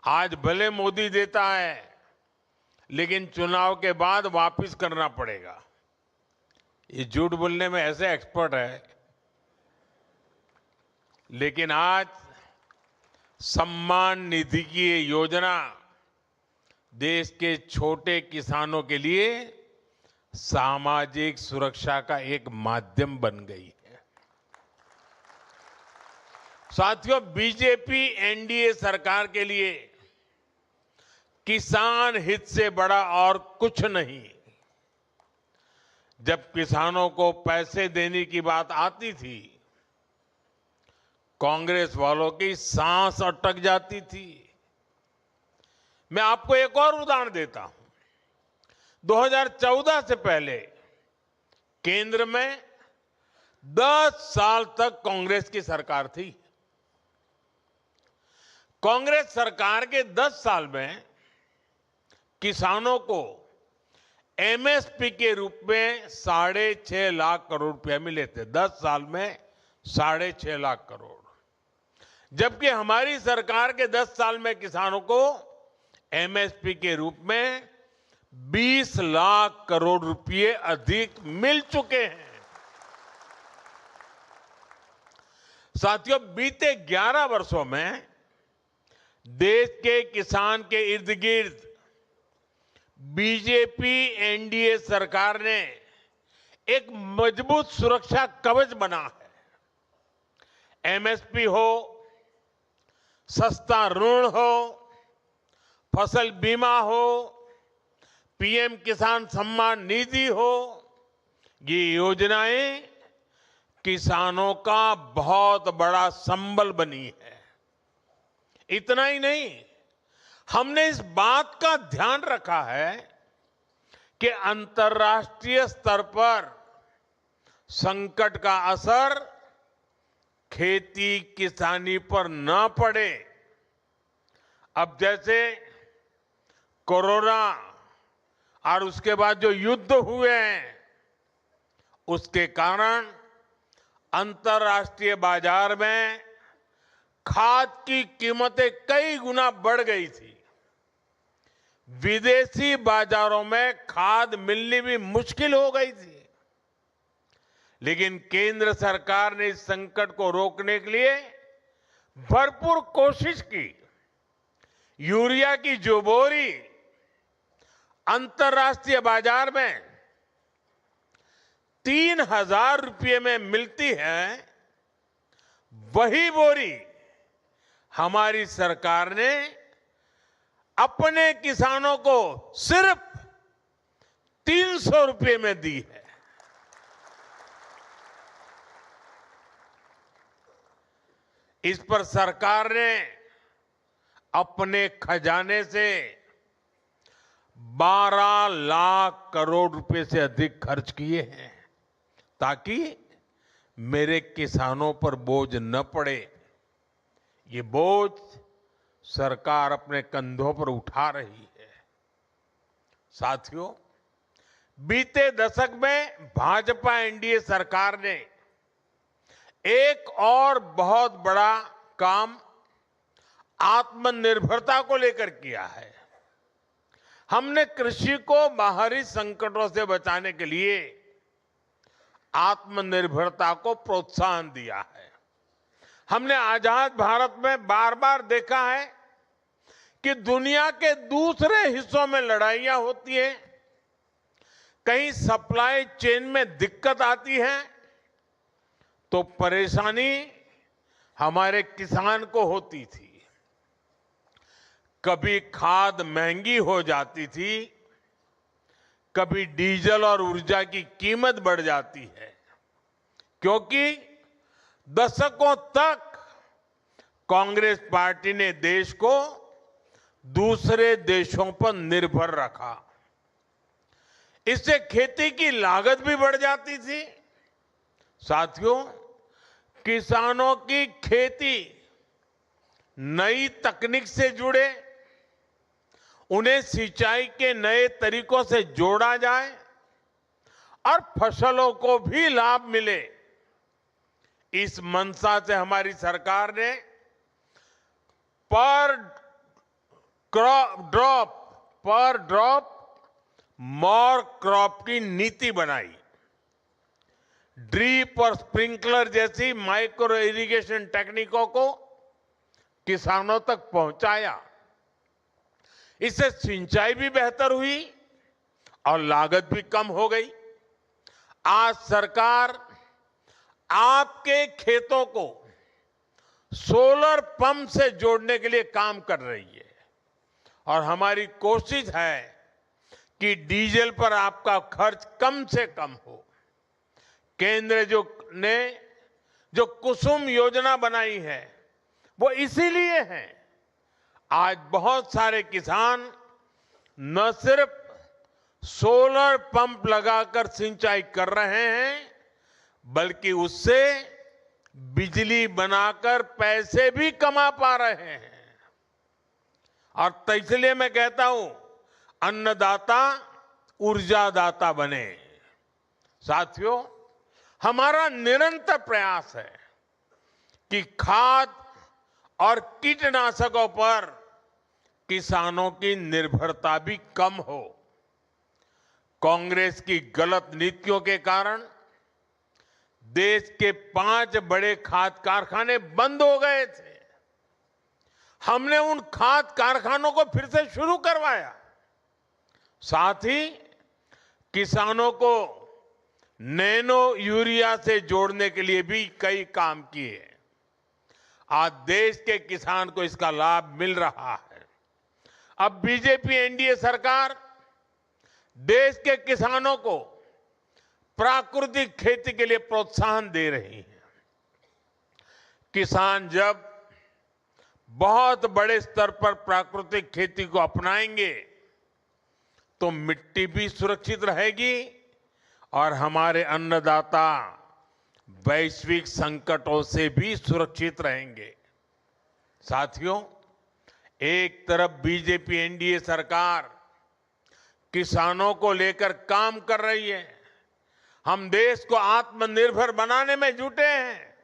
[SPEAKER 2] आज भले मोदी देता है लेकिन चुनाव के बाद वापस करना पड़ेगा। ये झूठ बोलने में ऐसे एक्सपर्ट है। लेकिन आज सम्मान निधि की ये योजना देश के छोटे किसानों के लिए सामाजिक सुरक्षा का एक माध्यम बन गई है। साथियों, बीजेपी एनडीए सरकार के लिए किसान हित से बड़ा और कुछ नहीं। जब किसानों को पैसे देने की बात आती थी, कांग्रेस वालों की सांस अटक जाती थी। मैं आपको एक और उदाहरण देता हूं। 2014 से पहले केंद्र में 10 साल तक कांग्रेस की सरकार थी। कांग्रेस सरकार के 10 साल में किसानों को एमएसपी के रूप में 6.5 लाख करोड़ रुपए मिले थे। 10 साल में 6.5 लाख करोड़, जबकि हमारी सरकार के 10 साल में किसानों को एमएसपी के रूप में 20 लाख करोड़ रुपए अधिक मिल चुके हैं। साथियों, बीते 11 वर्षों में देश के किसान के इर्द गिर्द बीजेपी एनडीए सरकार ने एक मजबूत सुरक्षा कवच बना है। एमएसपी हो, सस्ता ऋण हो, फसल बीमा हो, पीएम किसान सम्मान निधि हो, ये योजनाएं किसानों का बहुत बड़ा संबल बनी है। इतना ही नहीं, हमने इस बात का ध्यान रखा है कि अंतर्राष्ट्रीय स्तर पर संकट का असर खेती किसानी पर न पड़े। अब जैसे कोरोना और उसके बाद जो युद्ध हुए हैं, उसके कारण अंतर्राष्ट्रीय बाजार में खाद की कीमतें कई गुना बढ़ गई थी। विदेशी बाजारों में खाद मिलनी भी मुश्किल हो गई थी। लेकिन केंद्र सरकार ने इस संकट को रोकने के लिए भरपूर कोशिश की। यूरिया की जो बोरी अंतर्राष्ट्रीय बाजार में 3,000 रुपये में मिलती है, वही बोरी हमारी सरकार ने अपने किसानों को सिर्फ 300 रुपये में दी है। इस पर सरकार ने अपने खजाने से 12 लाख करोड़ रुपए से अधिक खर्च किए हैं, ताकि मेरे किसानों पर बोझ न पड़े। ये बोझ सरकार अपने कंधों पर उठा रही है। साथियों, बीते दशक में भाजपा एनडीए सरकार ने एक और बहुत बड़ा काम आत्मनिर्भरता को लेकर किया है। हमने कृषि को बाहरी संकटों से बचाने के लिए आत्मनिर्भरता को प्रोत्साहन दिया है। हमने आजाद भारत में बार बार देखा है कि दुनिया के दूसरे हिस्सों में लड़ाइयां होती हैं, कहीं सप्लाई चेन में दिक्कत आती है, तो परेशानी हमारे किसान को होती थी। कभी खाद महंगी हो जाती थी, कभी डीजल और ऊर्जा की कीमत बढ़ जाती है, क्योंकि दशकों तक कांग्रेस पार्टी ने देश को दूसरे देशों पर निर्भर रखा। इससे खेती की लागत भी बढ़ जाती थी। साथियों, किसानों की खेती नई तकनीक से जुड़े, उन्हें सिंचाई के नए तरीकों से जोड़ा जाए और फसलों को भी लाभ मिले, इस मंशा से हमारी सरकार ने पर ड्रॉप मोर क्रॉप की नीति बनाई। ड्रिप और स्प्रिंकलर जैसी माइक्रो इरिगेशन टेक्निकों को किसानों तक पहुंचाया। इससे सिंचाई भी बेहतर हुई और लागत भी कम हो गई। आज सरकार आपके खेतों को सोलर पंप से जोड़ने के लिए काम कर रही है, और हमारी कोशिश है कि डीजल पर आपका खर्च कम से कम हो। केंद्र ने जो कुसुम योजना बनाई है, वो इसीलिए है। आज बहुत सारे किसान न सिर्फ सोलर पंप लगाकर सिंचाई कर रहे हैं, बल्कि उससे बिजली बनाकर पैसे भी कमा पा रहे हैं। और तो इसलिए मैं कहता हूं, अन्नदाता ऊर्जादाता बने। साथियों, हमारा निरंतर प्रयास है कि खाद और कीटनाशकों पर किसानों की निर्भरता भी कम हो। कांग्रेस की गलत नीतियों के कारण देश के 5 बड़े खाद कारखाने बंद हो गए थे। हमने उन खाद कारखानों को फिर से शुरू करवाया। साथ ही किसानों को नैनो यूरिया से जोड़ने के लिए भी कई काम किए। आज देश के किसान को इसका लाभ मिल रहा है। अब बीजेपी एनडीए सरकार देश के किसानों को प्राकृतिक खेती के लिए प्रोत्साहन दे रही है। किसान जब बहुत बड़े स्तर पर प्राकृतिक खेती को अपनाएंगे तो मिट्टी भी सुरक्षित रहेगी और हमारे अन्नदाता वैश्विक संकटों से भी सुरक्षित रहेंगे। साथियों, एक तरफ बीजेपी एनडीए सरकार किसानों को लेकर काम कर रही है, हम देश को आत्मनिर्भर बनाने में जुटे हैं।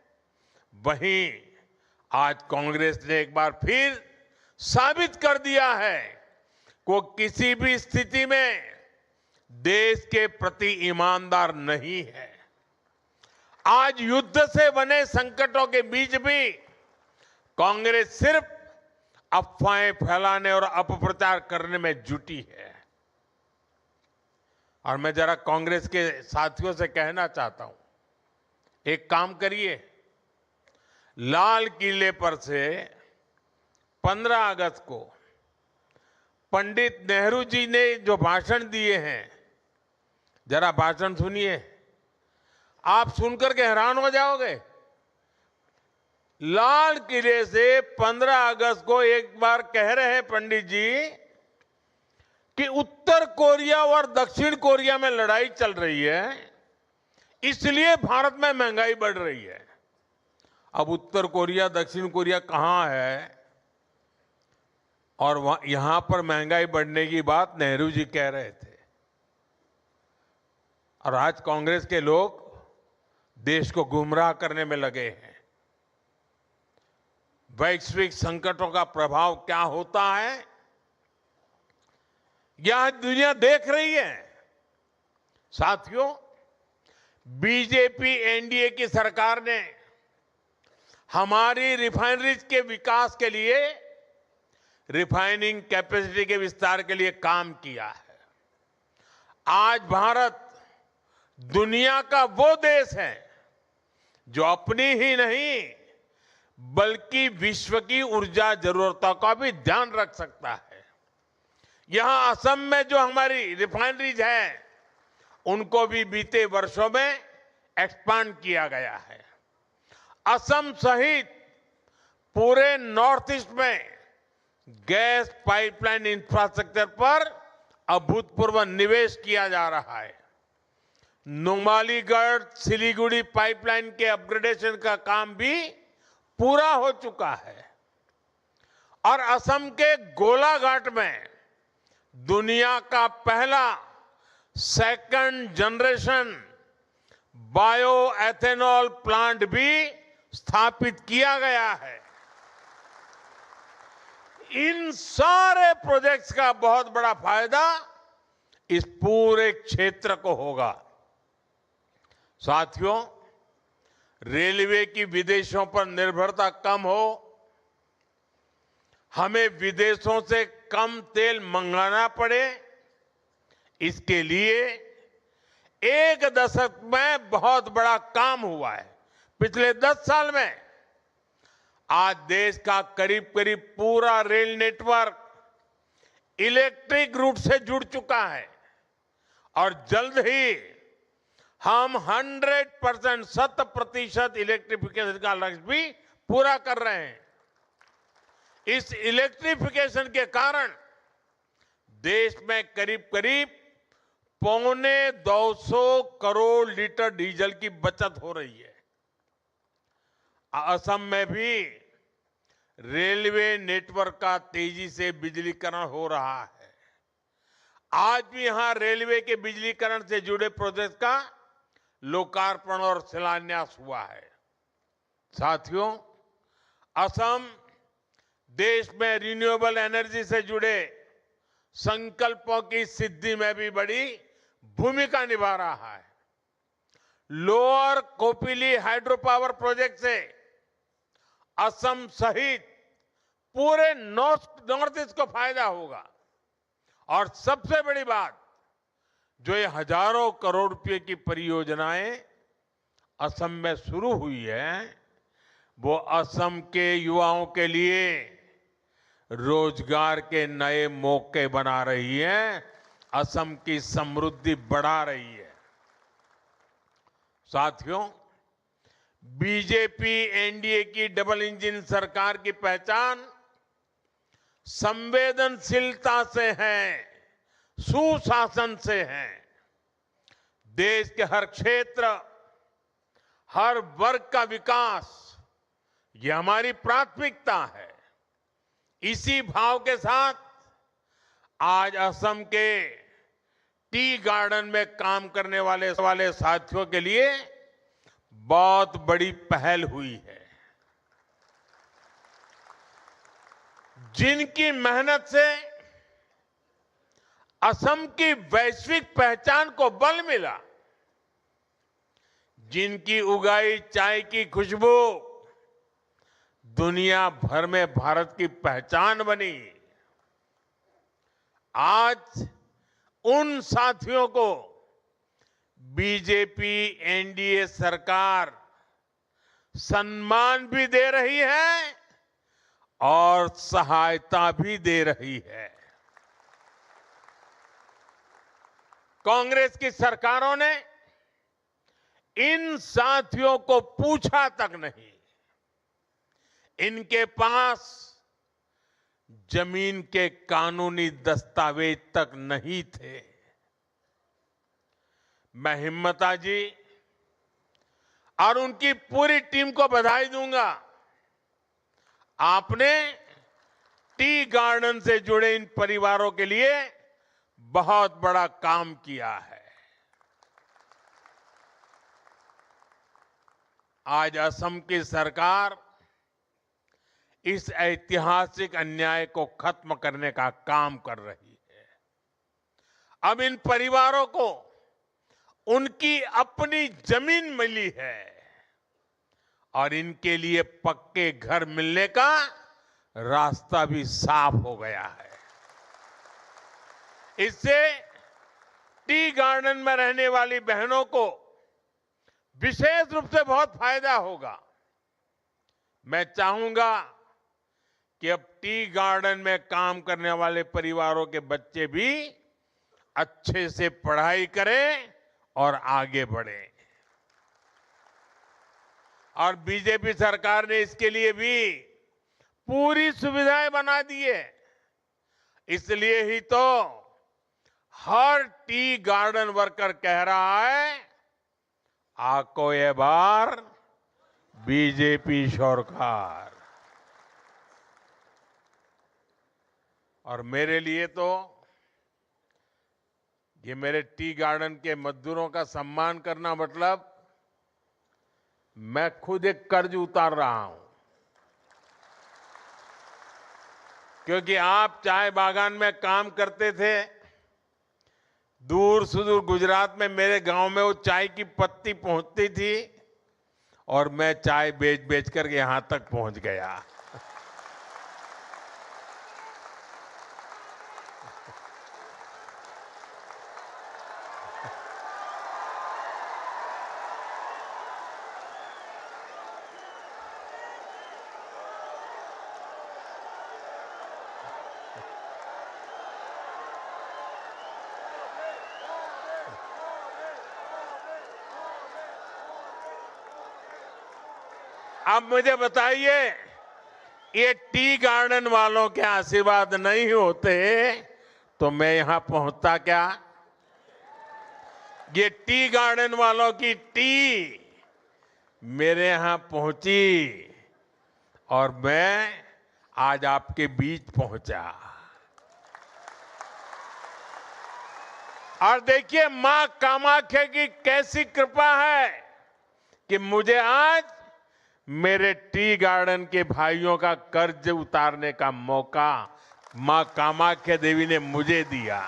[SPEAKER 2] वहीं आज कांग्रेस ने एक बार फिर साबित कर दिया है कि वो किसी भी स्थिति में देश के प्रति ईमानदार नहीं है। आज युद्ध से बने संकटों के बीच भी कांग्रेस सिर्फ अफवाहें फैलाने और अपप्रचार करने में जुटी है। और मैं जरा कांग्रेस के साथियों से कहना चाहता हूं, एक काम करिए, लाल किले पर से 15 अगस्त को पंडित नेहरू जी ने जो भाषण दिए हैं, जरा भाषण सुनिए। आप सुनकर के हैरान हो जाओगे। लाल किले से 15 अगस्त को एक बार कह रहे हैं पंडित जी कि उत्तर कोरिया और दक्षिण कोरिया में लड़ाई चल रही है, इसलिए भारत में महंगाई बढ़ रही है। अब उत्तर कोरिया दक्षिण कोरिया कहां है और यहां पर महंगाई बढ़ने की बात नेहरू जी कह रहे थे। और आज कांग्रेस के लोग देश को गुमराह करने में लगे हैं। वैश्विक संकटों का प्रभाव क्या होता है, यह दुनिया देख रही है। साथियों, बीजेपी एनडीए की सरकार ने हमारी रिफाइनरीज के विकास के लिए, रिफाइनिंग कैपेसिटी के विस्तार के लिए काम किया है। आज भारत दुनिया का वो देश है जो अपनी ही नहीं बल्कि विश्व की ऊर्जा जरूरतों का भी ध्यान रख सकता है। यहां असम में जो हमारी रिफाइनरीज है, उनको भी बीते वर्षों में एक्सपांड किया गया है। असम सहित पूरे नॉर्थ ईस्ट में गैस पाइपलाइन इंफ्रास्ट्रक्चर पर अभूतपूर्व निवेश किया जा रहा है। नुमालीगढ़ सिलीगुड़ी पाइपलाइन के अपग्रेडेशन का काम भी पूरा हो चुका है और असम के गोलाघाट में दुनिया का पहला second generation bio ethanol plant भी स्थापित किया गया है। इन सारे प्रोजेक्ट्स का बहुत बड़ा फायदा इस पूरे क्षेत्र को होगा। साथियों, रेलवे की विदेशों पर निर्भरता कम हो, हमें विदेशों से कम तेल मंगाना पड़े, इसके लिए 1 दशक में बहुत बड़ा काम हुआ है। पिछले 10 साल में आज देश का करीब करीब पूरा रेल नेटवर्क इलेक्ट्रिक रूट से जुड़ चुका है और जल्द ही हम 100% 100% इलेक्ट्रिफिकेशन का लक्ष्य भी पूरा कर रहे हैं। इस इलेक्ट्रिफिकेशन के कारण देश में करीब करीब 250 करोड़ लीटर डीजल की बचत हो रही है। असम में भी रेलवे नेटवर्क का तेजी से बिजलीकरण हो रहा है। आज भी यहां रेलवे के बिजलीकरण से जुड़े प्रोजेक्ट का लोकार्पण और शिलान्यास हुआ है। साथियों, असम देश में रिन्यूएबल एनर्जी से जुड़े संकल्पों की सिद्धि में भी बड़ी भूमिका निभा रहा है। Lower Kopili hydro power project से असम सहित पूरे नॉर्थ ईस्ट को फायदा होगा। और सबसे बड़ी बात, जो ये हजारों करोड़ रुपए की परियोजनाएं असम में शुरू हुई है, वो असम के युवाओं के लिए रोजगार के नए मौके बना रही है, असम की समृद्धि बढ़ा रही है। साथियों, बीजेपी एनडीए की डबल इंजन सरकार की पहचान संवेदनशीलता से है, सुशासन से है। देश के हर क्षेत्र, हर वर्ग का विकास, ये हमारी प्राथमिकता है। इसी भाव के साथ आज असम के टी गार्डन में काम करने वाले साथियों के लिए बहुत बड़ी पहल हुई है। जिनकी मेहनत से असम की वैश्विक पहचान को बल मिला, जिनकी उगाई चाय की खुशबू दुनिया भर में भारत की पहचान बनी, आज उन साथियों को बीजेपी एनडीए सरकार सम्मान भी दे रही है और सहायता भी दे रही है। कांग्रेस की सरकारों ने इन साथियों को पूछा तक नहीं। इनके पास जमीन के कानूनी दस्तावेज तक नहीं थे। मैं हिम्मता जी और उनकी पूरी टीम को बधाई दूंगा। आपने टी गार्डन से जुड़े इन परिवारों के लिए बहुत बड़ा काम किया है। आज असम की सरकार इस ऐतिहासिक अन्याय को खत्म करने का काम कर रही है। अब इन परिवारों को उनकी अपनी जमीन मिली है और इनके लिए पक्के घर मिलने का रास्ता भी साफ हो गया है। इससे टी गार्डन में रहने वाली बहनों को विशेष रूप से बहुत फायदा होगा। मैं चाहूंगा कि अब टी गार्डन में काम करने वाले परिवारों के बच्चे भी अच्छे से पढ़ाई करें और आगे बढ़ें। और बीजेपी सरकार ने इसके लिए भी पूरी सुविधाएं बना दी है। इसलिए ही तो हर टी गार्डन वर्कर कह रहा है, आको ये बार बीजेपी सरकार। और मेरे लिए तो ये मेरे टी गार्डन के मजदूरों का सम्मान करना मतलब मैं खुद एक कर्ज उतार रहा हूं। क्योंकि आप चाय बागान में काम करते थे, दूर सुदूर गुजरात में मेरे गांव में वो चाय की पत्ती पहुंचती थी और मैं चाय बेच बेच कर यहां तक पहुंच गया। अब मुझे बताइए ये टी गार्डन वालों के आशीर्वाद नहीं होते तो मैं यहां पहुंचता क्या? ये टी गार्डन वालों की टी मेरे यहां पहुंची और मैं आज आपके बीच पहुंचा। और देखिए मां कामाख्या की कैसी कृपा है कि मुझे आज मेरे टी गार्डन के भाइयों का कर्ज उतारने का मौका मां कामाख्या देवी ने मुझे दिया।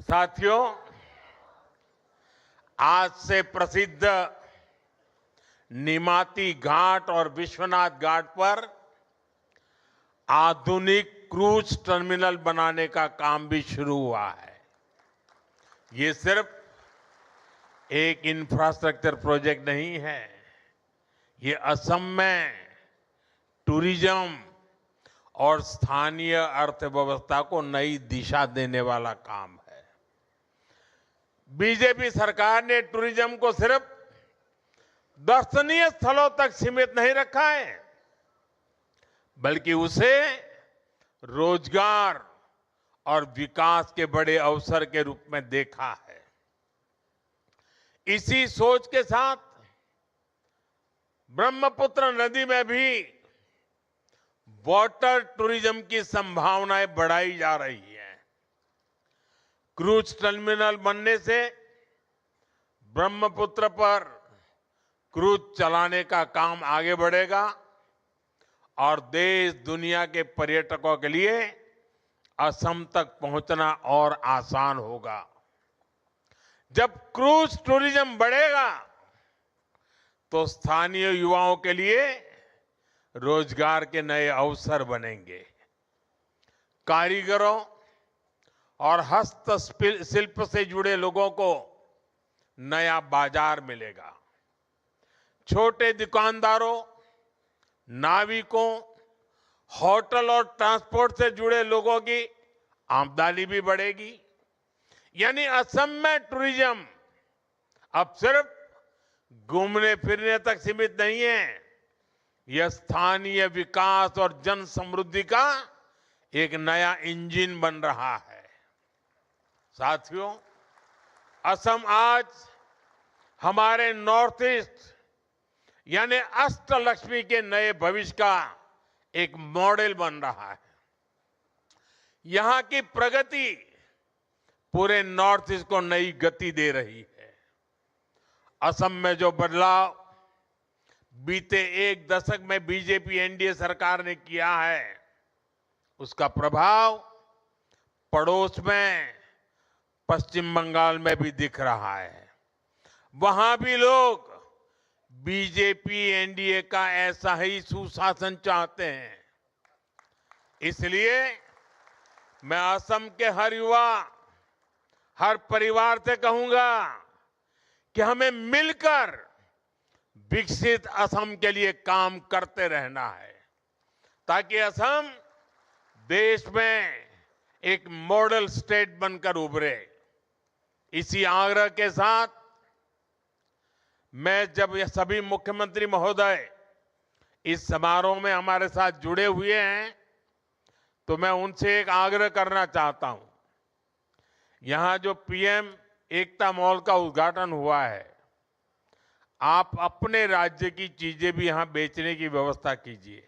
[SPEAKER 2] साथियों, आज से प्रसिद्ध निमाती घाट और विश्वनाथ घाट पर आधुनिक क्रूज टर्मिनल बनाने का काम भी शुरू हुआ है। ये सिर्फ एक इंफ्रास्ट्रक्चर प्रोजेक्ट नहीं है, ये असम में टूरिज्म और स्थानीय अर्थव्यवस्था को नई दिशा देने वाला काम है। बीजेपी सरकार ने टूरिज्म को सिर्फ दर्शनीय स्थलों तक सीमित नहीं रखा है, बल्कि उसे रोजगार और विकास के बड़े अवसर के रूप में देखा है। इसी सोच के साथ ब्रह्मपुत्र नदी में भी वाटर टूरिज्म की संभावनाएं बढ़ाई जा रही है। क्रूज टर्मिनल बनने से ब्रह्मपुत्र पर क्रूज चलाने का काम आगे बढ़ेगा और देश दुनिया के पर्यटकों के लिए असम तक पहुंचना और आसान होगा। जब क्रूज टूरिज्म बढ़ेगा तो स्थानीय युवाओं के लिए रोजगार के नए अवसर बनेंगे। कारीगरों और हस्तशिल्प से जुड़े लोगों को नया बाजार मिलेगा। छोटे दुकानदारों, नाविकों, होटल और ट्रांसपोर्ट से जुड़े लोगों की आमदनी भी बढ़ेगी। यानी असम में टूरिज्म अब सिर्फ घूमने फिरने तक सीमित नहीं है, यह स्थानीय विकास और जन समृद्धि का एक नया इंजन बन रहा है। साथियों, असम आज हमारे नॉर्थ ईस्ट यानी अष्टलक्ष्मी के नए भविष्य का एक मॉडल बन रहा है। यहां की प्रगति पूरे नॉर्थ ईस्ट को नई गति दे रही है। असम में जो बदलाव बीते एक दशक में बीजेपी एनडीए सरकार ने किया है, उसका प्रभाव पड़ोस में पश्चिम बंगाल में भी दिख रहा है। वहां भी लोग बीजेपी एनडीए का ऐसा ही सुशासन चाहते हैं। इसलिए मैं असम के हर युवा, हर परिवार से कहूंगा कि हमें मिलकर विकसित असम के लिए काम करते रहना है, ताकि असम देश में एक मॉडल स्टेट बनकर उभरे। इसी आग्रह के साथ मैं जब ये सभी मुख्यमंत्री महोदय इस समारोह में हमारे साथ जुड़े हुए हैं, तो मैं उनसे एक आग्रह करना चाहता हूं। यहां जो पीएम एकता मॉल का उद्घाटन हुआ है, आप अपने राज्य की चीजें भी यहां बेचने की व्यवस्था कीजिए।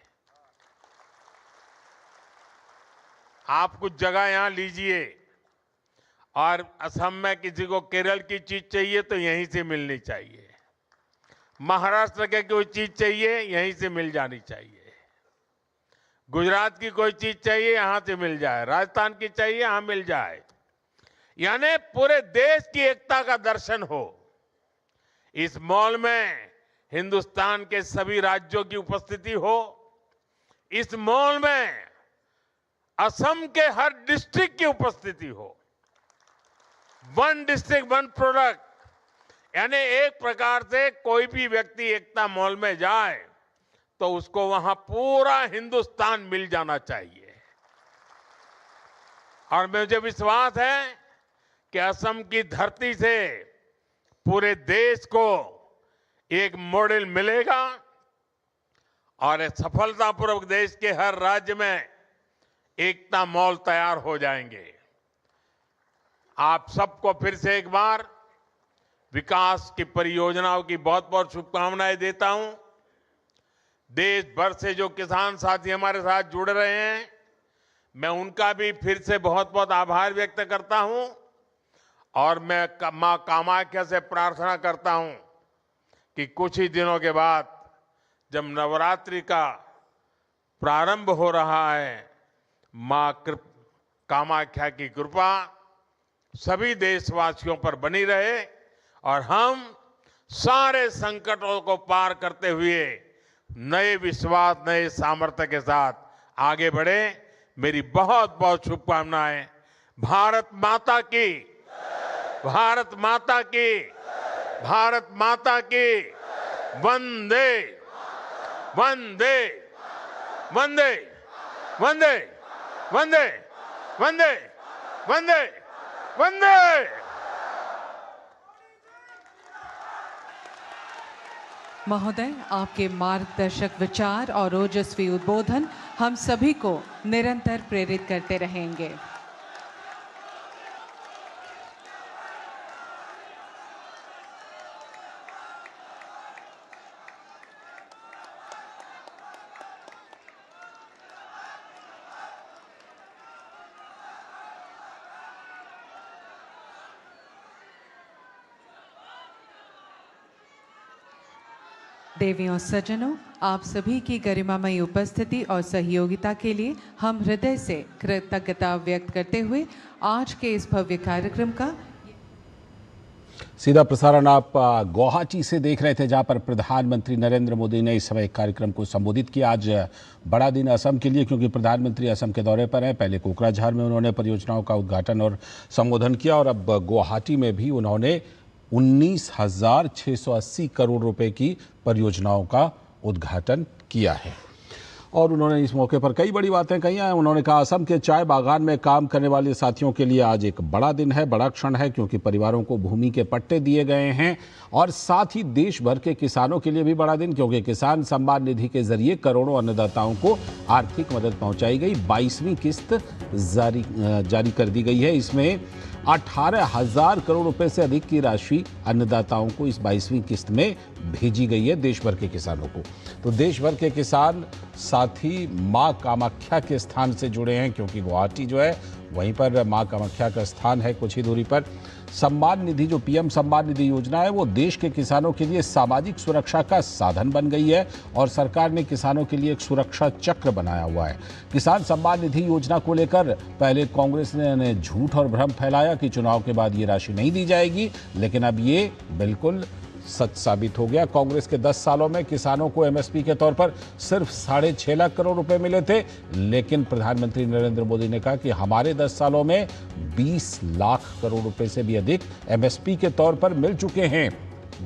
[SPEAKER 2] आप कुछ जगह यहां लीजिए और असम में किसी को केरल की चीज चाहिए तो यहीं से मिलनी चाहिए, महाराष्ट्र के कोई चीज चाहिए यहीं से मिल जानी चाहिए, गुजरात की कोई चीज चाहिए यहां से मिल जाए, राजस्थान की चाहिए यहां मिल जाए। यानी पूरे देश की एकता का दर्शन हो। इस मॉल में हिंदुस्तान के सभी राज्यों की उपस्थिति हो। इस मॉल में असम के हर डिस्ट्रिक्ट की उपस्थिति हो। वन डिस्ट्रिक्ट वन प्रोडक्ट, यानी एक प्रकार से कोई भी व्यक्ति एकता मॉल में जाए तो उसको वहां पूरा हिंदुस्तान मिल जाना चाहिए। और मुझे विश्वास है कि असम की धरती से पूरे देश को एक मॉडल मिलेगा और सफलतापूर्वक देश के हर राज्य में एकता मॉल तैयार हो जाएंगे। आप सबको फिर से एक बार विकास की परियोजनाओं की बहुत बहुत शुभकामनाएं देता हूं। देश भर से जो किसान साथी हमारे साथ जुड़ रहे हैं, मैं उनका भी फिर से बहुत बहुत आभार व्यक्त करता हूं और मैं मां कामाख्या से प्रार्थना करता हूं कि कुछ ही दिनों के बाद जब नवरात्रि का प्रारंभ हो रहा है, मां कामाख्या की कृपा सभी देशवासियों पर बनी रहे और हम सारे संकटों को पार करते हुए नए विश्वास, नए सामर्थ्य के साथ आगे बढ़े। मेरी बहुत बहुत शुभकामनाएं। भारत माता की, भारत माता की, भारत माता की। वंदे वंदे वंदे वंदे वंदे वंदे वंदे वंदे।
[SPEAKER 4] महोदय, आपके मार्गदर्शक विचार और ओजस्वी उद्बोधन हम सभी को निरंतर प्रेरित करते रहेंगे। देवियों सज्जनों, आप सभी की गरिमामयी उपस्थिति और सहयोगिता के लिए हम हृदय से कृतज्ञता व्यक्त करते हुए आज के इस भव्य कार्यक्रम का
[SPEAKER 1] सीधा प्रसारण आप गुवाहाटी से देख रहे थे, जहां पर प्रधानमंत्री नरेंद्र मोदी ने इस समय कार्यक्रम को संबोधित किया। आज बड़ा दिन असम के लिए, क्योंकि प्रधानमंत्री असम के दौरे पर हैं। पहले कोकराझार में उन्होंने परियोजनाओं का उद्घाटन और संबोधन किया और अब गुवाहाटी में भी उन्होंने 19,680 करोड़ रुपए की परियोजनाओं का उद्घाटन किया है। और उन्होंने इस मौके पर कई बड़ी बातें कही हैं। उन्होंने कहा, असम के चाय बागान में काम करने वाले साथियों के लिए आज एक बड़ा दिन है, बड़ा क्षण है, क्योंकि परिवारों को भूमि के पट्टे दिए गए हैं। और साथ ही देश भर के किसानों के लिए भी बड़ा दिन, क्योंकि किसान सम्मान निधि के जरिए करोड़ों अन्नदाताओं को आर्थिक मदद पहुंचाई गई। 22वीं किस्त जारी कर दी गई है। इसमें 18,000 करोड़ रुपए से अधिक की राशि अन्नदाताओं को इस 22वीं किस्त में भेजी गई है, देश भर के किसानों को। तो देश भर के किसान साथ ही मां कामाख्या के स्थान से जुड़े हैं, क्योंकि गुवाहाटी जो है वहीं पर मां कामाख्या का स्थान है कुछ ही दूरी पर। सम्मान निधि, जो पीएम सम्मान निधि योजना है, वो देश के किसानों के लिए सामाजिक सुरक्षा का साधन बन गई है और सरकार ने किसानों के लिए एक सुरक्षा चक्र बनाया हुआ है। किसान सम्मान निधि योजना को लेकर पहले कांग्रेस ने झूठ और भ्रम फैलाया कि चुनाव के बाद ये राशि नहीं दी जाएगी, लेकिन अब ये बिल्कुल सच साबित हो गया। कांग्रेस के 10 सालों में किसानों को एमएसपी के तौर पर सिर्फ 6.5 लाख करोड़ रुपए मिले थे, लेकिन प्रधानमंत्री नरेंद्र मोदी ने कहा कि हमारे 10 सालों में 20 लाख करोड़ रुपए से भी अधिक एमएसपी के तौर पर मिल चुके हैं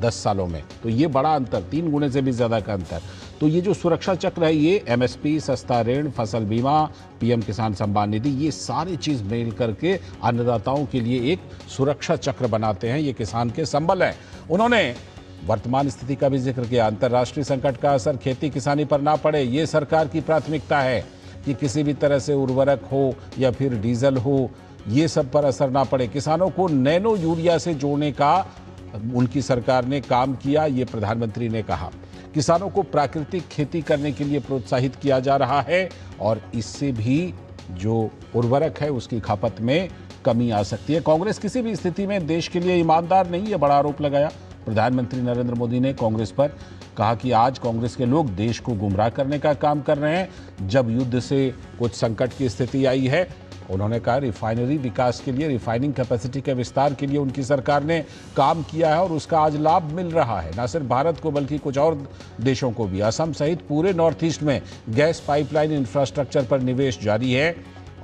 [SPEAKER 1] 10 सालों में। तो ये बड़ा अंतर, 3 गुने से भी ज्यादा का अंतर। तो ये जो सुरक्षा चक्र है, ये एमएसपी, सस्ता ऋण, फसल बीमा, पीएम किसान सम्मान निधि, ये सारी चीज मिल करके अन्नदाताओं के लिए एक सुरक्षा चक्र बनाते हैं। ये किसान के संबल है। उन्होंने वर्तमान स्थिति का भी जिक्र किया। अंतर्राष्ट्रीय संकट का असर खेती किसानी पर ना पड़े, ये सरकार की प्राथमिकता है कि किसी भी तरह से उर्वरक हो या फिर डीजल हो, ये सब पर असर ना पड़े। किसानों को नैनो यूरिया से जोड़ने का उनकी सरकार ने काम किया, ये प्रधानमंत्री ने कहा। किसानों को प्राकृतिक खेती करने के लिए प्रोत्साहित किया जा रहा है और इससे भी जो उर्वरक है उसकी खपत में कमी आ सकती है। कांग्रेस किसी भी स्थिति में देश के लिए ईमानदार नहीं है, बड़ा आरोप लगाया। प्रधानमंत्री नरेंद्र मोदी ने कांग्रेस पर कहा कि आज कांग्रेस के लोग देश को गुमराह करने का काम कर रहे हैं। जब युद्ध से कुछ संकट की स्थिति आई है, उन्होंने कहा रिफाइनरी विकास के लिए, रिफाइनिंग कैपेसिटी के विस्तार के लिए उनकी सरकार ने काम किया है और उसका आज लाभ मिल रहा है, न सिर्फ भारत को बल्कि कुछ और देशों को भी। असम सहित पूरे नॉर्थ ईस्ट में गैस पाइपलाइन इंफ्रास्ट्रक्चर पर निवेश जारी है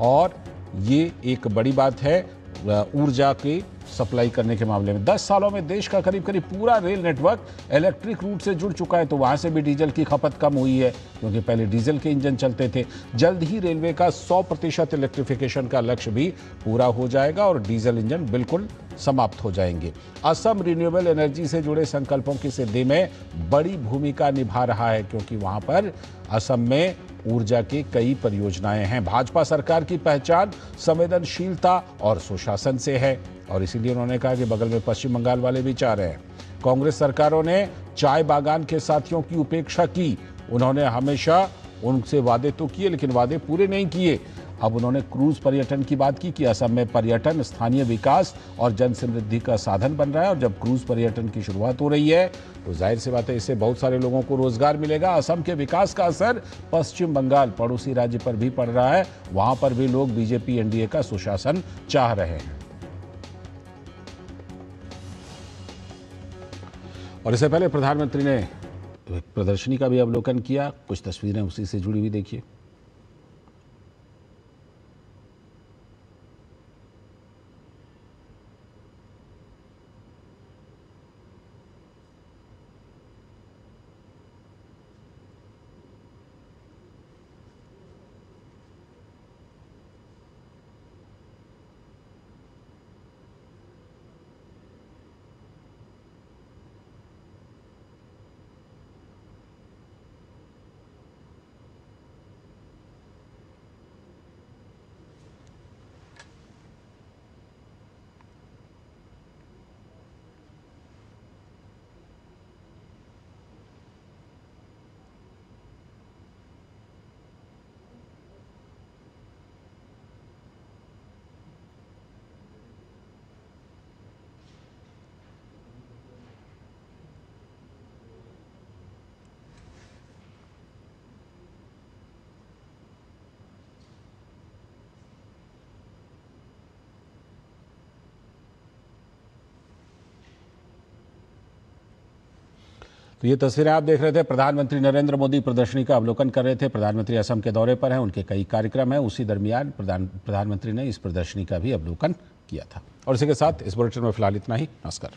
[SPEAKER 1] और ये एक बड़ी बात है। ऊर्जा की सप्लाई करने के मामले में 10 सालों में देश का करीब करीब पूरा रेल नेटवर्क इलेक्ट्रिक रूट से जुड़ चुका है, तो वहां से भी डीजल की खपत कम हुई है, क्योंकि पहले डीजल के इंजन चलते थे। जल्द ही रेलवे का 100% इलेक्ट्रिफिकेशन का लक्ष्य भी पूरा हो जाएगा और डीजल इंजन बिल्कुल समाप्त हो जाएंगे। असम रिन्यूएबल एनर्जी से जुड़े संकल्पों की सिद्धि में बड़ी भूमिका निभा रहा है, क्योंकि वहां पर असम में ऊर्जा की कई परियोजनाएं हैं। भाजपा सरकार की पहचान संवेदनशीलता और सुशासन से है, और इसीलिए उन्होंने कहा कि बगल में पश्चिम बंगाल वाले भी चाह रहे हैं। कांग्रेस सरकारों ने चाय बागान के साथियों की उपेक्षा की। उन्होंने हमेशा उनसे वादे तो किए, लेकिन वादे पूरे नहीं किए। अब उन्होंने क्रूज पर्यटन की बात की कि असम में पर्यटन स्थानीय विकास और जन समृद्धि का साधन बन रहा है, और जब क्रूज पर्यटन की शुरुआत हो रही है तो जाहिर सी बात है इससे बहुत सारे लोगों को रोजगार मिलेगा। असम के विकास का असर पश्चिम बंगाल पड़ोसी राज्य पर भी पड़ रहा है। वहां पर भी लोग बीजेपी एनडीए का सुशासन चाह रहे हैं। और इससे पहले प्रधानमंत्री ने प्रदर्शनी का भी अवलोकन किया। कुछ तस्वीरें उसी से जुड़ी हुई देखिए। तो ये तस्वीरें आप देख रहे थे। प्रधानमंत्री नरेंद्र मोदी प्रदर्शनी का अवलोकन कर रहे थे। प्रधानमंत्री असम के दौरे पर हैं, उनके कई कार्यक्रम हैं। उसी दरमियान प्रधानमंत्री ने इस प्रदर्शनी का भी अवलोकन किया था। और इसी के साथ इस बुलेटिन में फिलहाल इतना ही। नमस्कार।